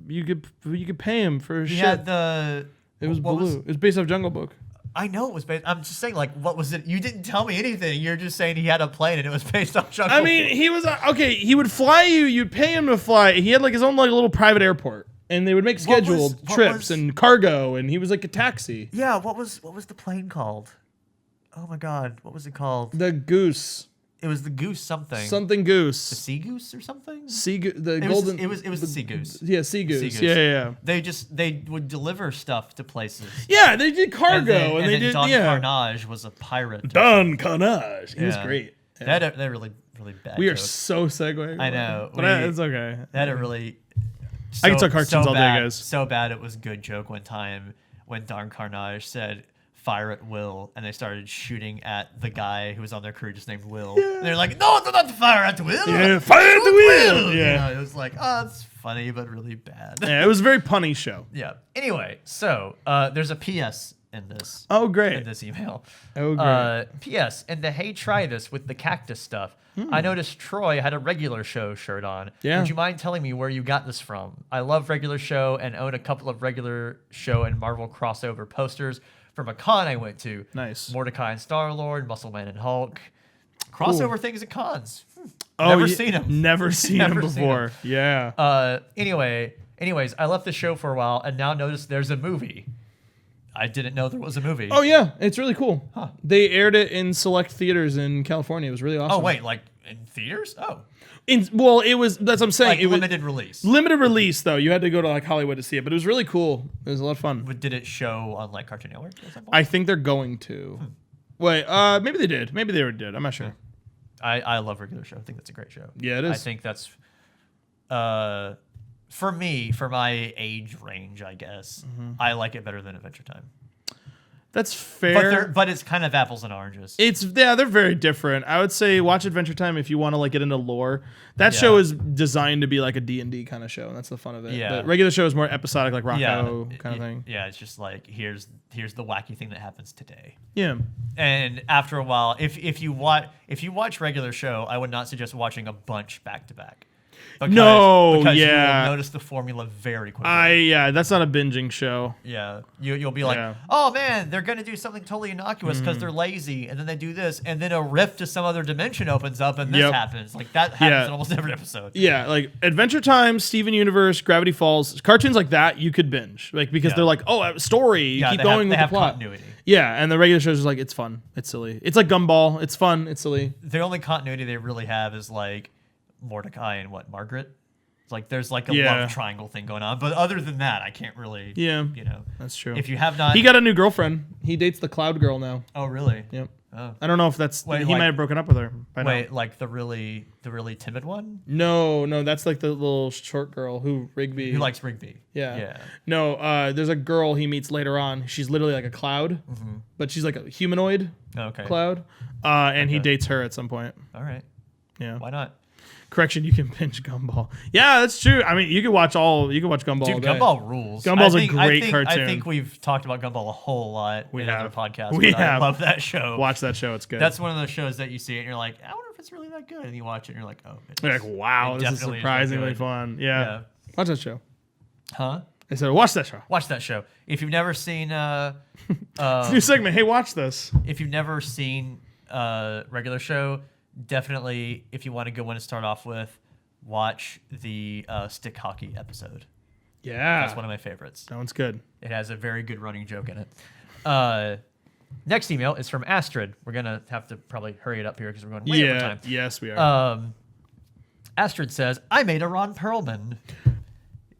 You could pay him for his He shit. had It was Baloo. It was based off Jungle Book. I know it was based. I'm just saying, like, what was it? You didn't tell me anything. You're just saying he had a plane and it was based off Jungle I mean, he was okay. He would fly you. You'd pay him to fly. He had like his own like little private airport, and they would make scheduled trips and cargo. And he was like a taxi. Yeah. What was the plane called? Oh my God, what was it called? The Goose. It was the Goose something. Something Goose. The Sea Goose or something? The It golden. was the Sea Goose. Yeah, Sea Goose. Sea Goose. Yeah. They would deliver stuff to places. Yeah, they did cargo, and they then did. Don Yeah. Carnage was a pirate. Don Carnage. He was Yeah. great. They're really bad. We are jokes. so segueing. I know. but it's okay. They had a really. I can talk cartoons all day, bad, guys. So bad it was a good joke one time when Don Carnage said, "Fire at will," and they started shooting at the guy who was on their crew just named Will. Yeah. And they're like, "No, do not fire at will." Yeah, fire at the will. You Yeah. know, it was like, oh, it's funny but really bad. Yeah, it was a very punny show. Yeah. Anyway, so there's a PS in this. Oh, great. In this email. Oh, great. P.S. And the hey, try this with the cactus stuff. I noticed Troy had a regular show shirt on. Yeah. Would you mind telling me where you got this from? I love regular show and own a couple of regular show and Marvel crossover posters from a con I went to. Nice. Mordecai and Star-Lord, Muscleman and Hulk. Crossover things at cons. Oh, Never seen him. Never seen him Never seen before. him. Yeah. Anyways, I left the show for a while and now notice there's a movie. I didn't know there was a movie. Oh, yeah. It's really cool. Huh. They aired it in select theaters in California. It was really awesome. Oh, wait, like in theaters? Oh. Well, it was, that's what I'm saying. Like It was limited release. limited release, though. You had to go to like Hollywood to see it, but it was really cool. It was a lot of fun. But did it show on like Cartoon Network or something? I think they're going to. Wait, maybe they did. Maybe they did. I'm not sure. I love regular show. I think that's a great show. Yeah, it is. I think that's for me, for my age range, I guess, I like it better than Adventure Time. That's fair. But it's kind of apples and oranges. They're very different. I would say watch Adventure Time if you want to like get into lore. That show is designed to be like a D&D kind of show, and that's the fun of it. Yeah. But regular show is more episodic, like Rocco kind of thing. Yeah, it's just like here's the wacky thing that happens today. Yeah. And after a while, if you watch regular show, I would not suggest watching a bunch back to back. Because you will notice the formula very quickly. That's not a binging show. Yeah, you'll be like, oh man, they're gonna do something totally innocuous because they're lazy, and then they do this, and then a rift to some other dimension opens up, and this happens. Like that happens in almost every episode. Yeah, like Adventure Time, Steven Universe, Gravity Falls, cartoons like that you could binge, like because they're like, oh, story, you keep going with the plot. Continuity. Yeah, and the regular shows is like it's fun, it's silly, it's like Gumball, it's fun, it's silly. The only continuity they really have is like Mordecai and Margaret. It's like there's like a love triangle thing going on, but other than that, I can't really. Yeah, that's true. If you have not, he got a new girlfriend. He dates the Cloud Girl now. Oh really? Yep. Oh. I don't know if that's. He might have broken up with her. Like the really timid one? No, that's like the little short girl who likes Rigby. Yeah. No, there's a girl he meets later on. She's literally like a cloud, but she's like a humanoid cloud, and he dates her at some point. All right. Yeah. Why not? Correction, you can binge Gumball. Yeah, that's true. I mean, you could watch Gumball. Dude, all day. Gumball rules. Gumball's a great cartoon. I think we've talked about Gumball a whole lot in other podcasts. I love that show. Watch that show. It's good. That's one of those shows that you see it and you're like, I wonder if it's really that good. And you watch it and you're like, oh. You're like, wow, this is surprisingly fun. Yeah. Watch that show. Huh? I said, watch that show. Watch that show. If you've never seen... new segment. Hey, watch this. If you've never seen regular show, definitely, if you want a good one to start off with, watch the stick hockey episode. Yeah. That's one of my favorites. That one's good. It has a very good running joke in it. Next email is from Astrid. We're going to have to probably hurry it up here because we're going way over time. Yes, we are. Astrid says, I made a Ron Perlman.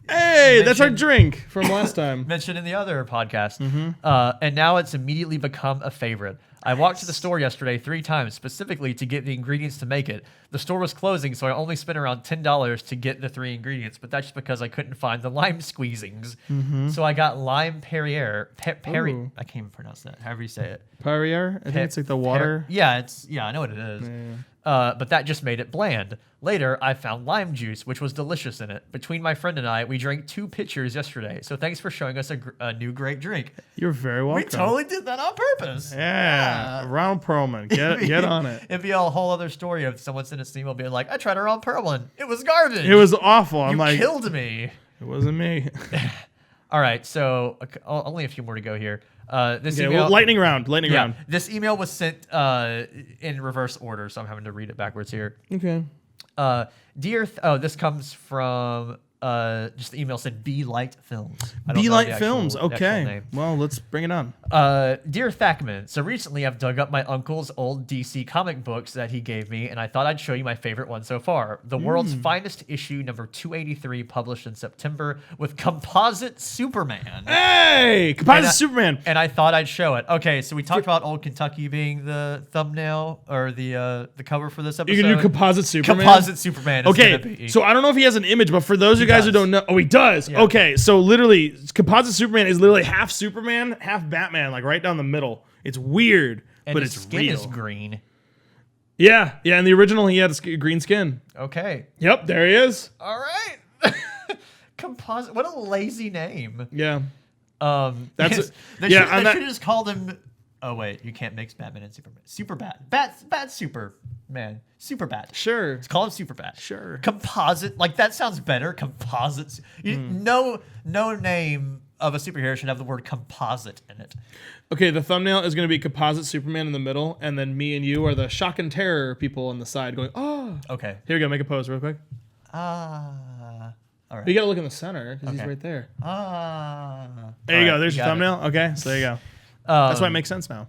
Hey, that's our drink from last time. Mentioned in the other podcast. And now it's immediately become a favorite. I walked to the store yesterday 3 times specifically to get the ingredients to make it. The store was closing, so I only spent around $10 to get the 3 ingredients, but that's just because I couldn't find the lime squeezings. So I got lime Perrier. I can't even pronounce that. However you say it. Perrier? I think it's like the water. I know what it is. But that just made it bland. Later, I found lime juice, which was delicious in it. Between my friend and I, we drank 2 pitchers yesterday. So thanks for showing us a new great drink. You're very welcome. We totally did that on purpose. Yeah. Ron Perlman. Get on it. It'd be a whole other story if someone sent us an email being like, I tried a Ron Perlman. It was garbage. It was awful. You killed me. It wasn't me. All right. So only a few more to go here. This email, lightning round. This email was sent in reverse order, so I'm having to read it backwards here. Okay. This comes from just the email said Be Light Films. Be Light Films. Okay. Well, let's bring it on. Dear Thackman, so recently I've dug up my uncle's old DC comic books that he gave me, and I thought I'd show you my favorite one so far. The World's Finest issue, number 283, published in September, with Composite Superman. Hey! Composite Superman! And I thought I'd show it. Okay, so we talked about Old Kentucky being the thumbnail, or the cover for this episode. You're going to do Composite Superman? Composite Superman is gonna be. So I don't know if he has an image, but for those of you guys who don't know... Oh, he does! Yeah. Okay, so literally, Composite Superman is literally half Superman, half Batman, like right down the middle. It's weird, and but his it's skin real. is green. Yeah. In the original, he had a green skin. Okay. Yep, there he is. All right. Composite. What a lazy name. Yeah. That's they yeah, should on have that- just called him. Oh wait, you can't mix Batman and Superman. Super Bat, Bat Superman, Super Bat. Sure. Let's call him Super Bat. Sure. Composite, like that sounds better. Composites. No name of a superhero should have the word composite in it. Okay, the thumbnail is going to be composite Superman in the middle, and then me and you are the shock and terror people on the side going, oh. Okay. Here we go. Make a pose real quick. All right. But you got to look in the center because he's Okay. right there. There There you go. There's your thumbnail. Okay, so there you go. That's why it makes sense now.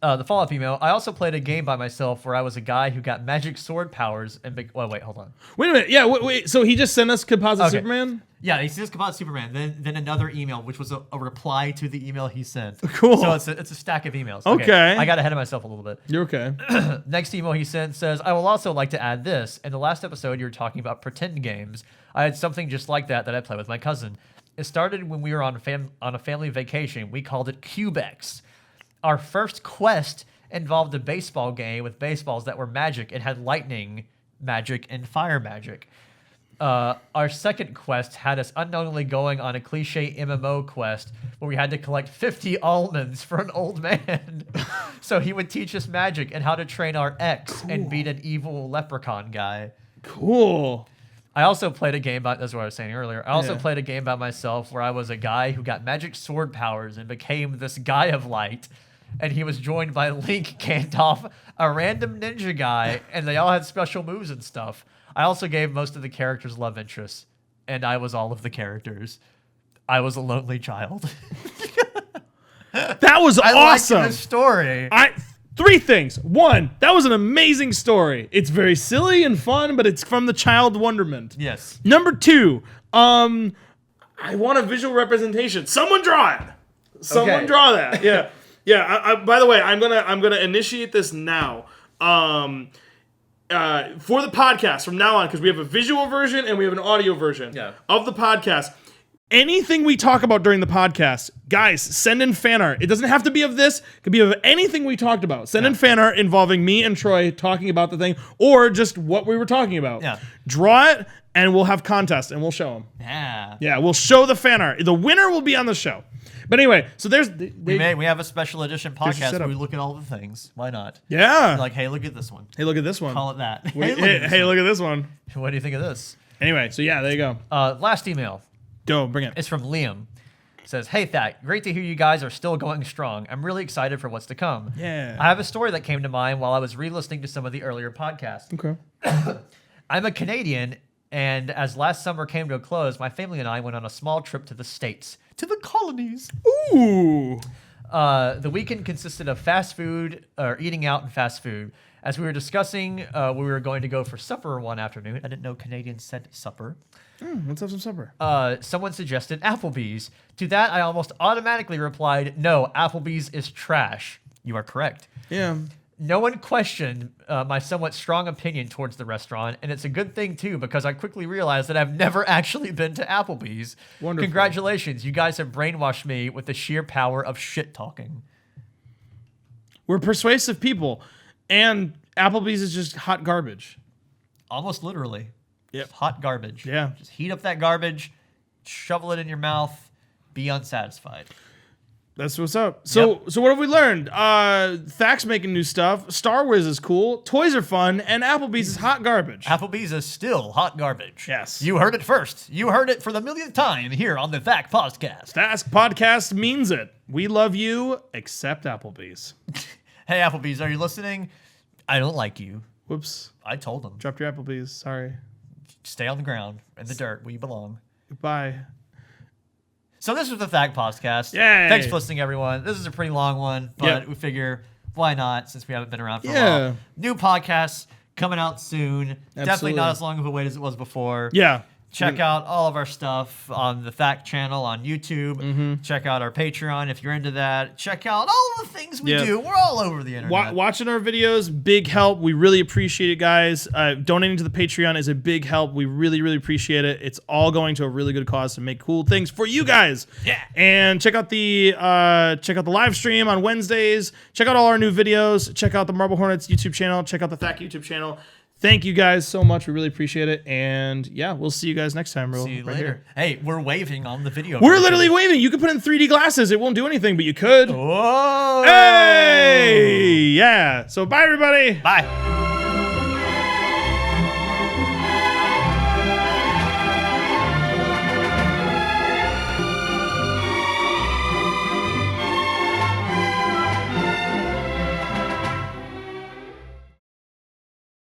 The follow-up email. I also played a game by myself where I was a guy who got magic sword powers and wait, hold on. Wait a minute. Yeah, wait. So he just sent us composite Okay. Superman? Yeah, he says composite Superman. Then another email, which was a reply to the email he sent. Cool. So it's a stack of emails. Okay. I got ahead of myself a little bit. You're okay. Next email he sent says, I will also like to add this. In the last episode, you were talking about pretend games. I had something just like that I played with my cousin. It started when we were on a family vacation. We called it Cubex. Our first quest involved a baseball game with baseballs that were magic. It had lightning magic and fire magic. Our second quest had us unknowingly going on a cliche MMO quest where we had to collect 50 almonds for an old man. So he would teach us magic and how to train our ex and beat an evil leprechaun guy. Cool. I also played a game that's what I was saying earlier. I also Yeah. played a game by myself where I was a guy who got magic sword powers and became this guy of light. And he was joined by Link, Gandalf, a random ninja guy, and they all had special moves and stuff. I also gave most of the characters love interests, and I was all of the characters. I was a lonely child. That was I awesome. liked this story. Three things. One, that was an amazing story. It's very silly and fun, but it's from the child wonderment. Yes. Number two, I want a visual representation. Someone draw it. Someone Okay. draw that. Yeah. Yeah. By the way, I'm gonna initiate this now. For the podcast from now on, because we have a visual version and we have an audio version of the podcast. Anything we talk about during the podcast, guys, send in fan art. It doesn't have to be of this. It could be of anything we talked about. Send in fan art involving me and Troy talking about the thing, or just what we were talking about. Yeah. Draw it, and we'll have contests, and we'll show them. Yeah. Yeah, we'll show the fan art. The winner will be on the show. But anyway, so there's... We have a special edition podcast where setup. we look at all the things. Why not? Yeah. Like, hey, look at this one. Hey, look at this one. Call it that. Wait, Hey, look at this one. look at this one. What do you think of this? Anyway, so yeah, there you go. Last email. Go, bring it. It's from Liam. It says, hey, THAC, great to hear you guys are still going strong. I'm really excited for what's to come. Yeah. I have a story that came to mind while I was re-listening to some of the earlier podcasts. Okay. I'm a Canadian, and as last summer came to a close, my family and I went on a small trip to the States, to the colonies. Ooh. The weekend consisted of fast food, or eating out and fast food. As we were discussing, we were going to go for supper one afternoon. I didn't know Canadians said supper. Let's have some supper. Someone suggested Applebee's. To that, I almost automatically replied, no, Applebee's is trash. You are correct. Yeah. No one questioned my somewhat strong opinion towards the restaurant, and it's a good thing, too, because I quickly realized that I've never actually been to Applebee's. Wonderful. Congratulations, you guys have brainwashed me with the sheer power of shit-talking. We're persuasive people, and Applebee's is just hot garbage. Almost literally. Yep. Hot garbage. Yeah. Just heat up that garbage, shovel it in your mouth, be unsatisfied. That's what's up. So what have we learned? THAC's making new stuff. Star Wars is cool. Toys are fun, and Applebee's is hot garbage. Applebee's is still hot garbage. Yes. You heard it first. You heard it for the millionth time here on the THAC Posdcast. THAC podcast means it. We love you, except Applebee's. Hey, Applebee's, are you listening? I don't like you. Whoops. I told them. Dropped your Applebee's. Sorry. Stay on the ground, in the dirt, where you belong. Goodbye. So this was the THAC Posdcast. Yay. Thanks for listening, everyone. This is a pretty long one, but we figure, why not, since we haven't been around for a while. New podcasts coming out soon. Definitely not as long of a wait as it was before. Yeah. Check out all of our stuff on the THAC channel on YouTube. Check out our Patreon if you're into that. Check out all the things we do. We're all over the internet. Watching our videos, big help. We really appreciate it, guys. Donating to the Patreon is a big help. We really, really appreciate it. It's all going to a really good cause to make cool things for you guys. Yeah. And check out the live stream on Wednesdays. Check out all our new videos. Check out the Marble Hornets YouTube channel. Check out the THAC YouTube channel. Thank you guys so much. We really appreciate it. And yeah, we'll see you guys next time. See you right later. here. Hey, we're waving on the video. We're version. literally waving. You could put in 3D glasses. It won't do anything, but you could. Whoa. Hey! Yeah. So bye, everybody. Bye.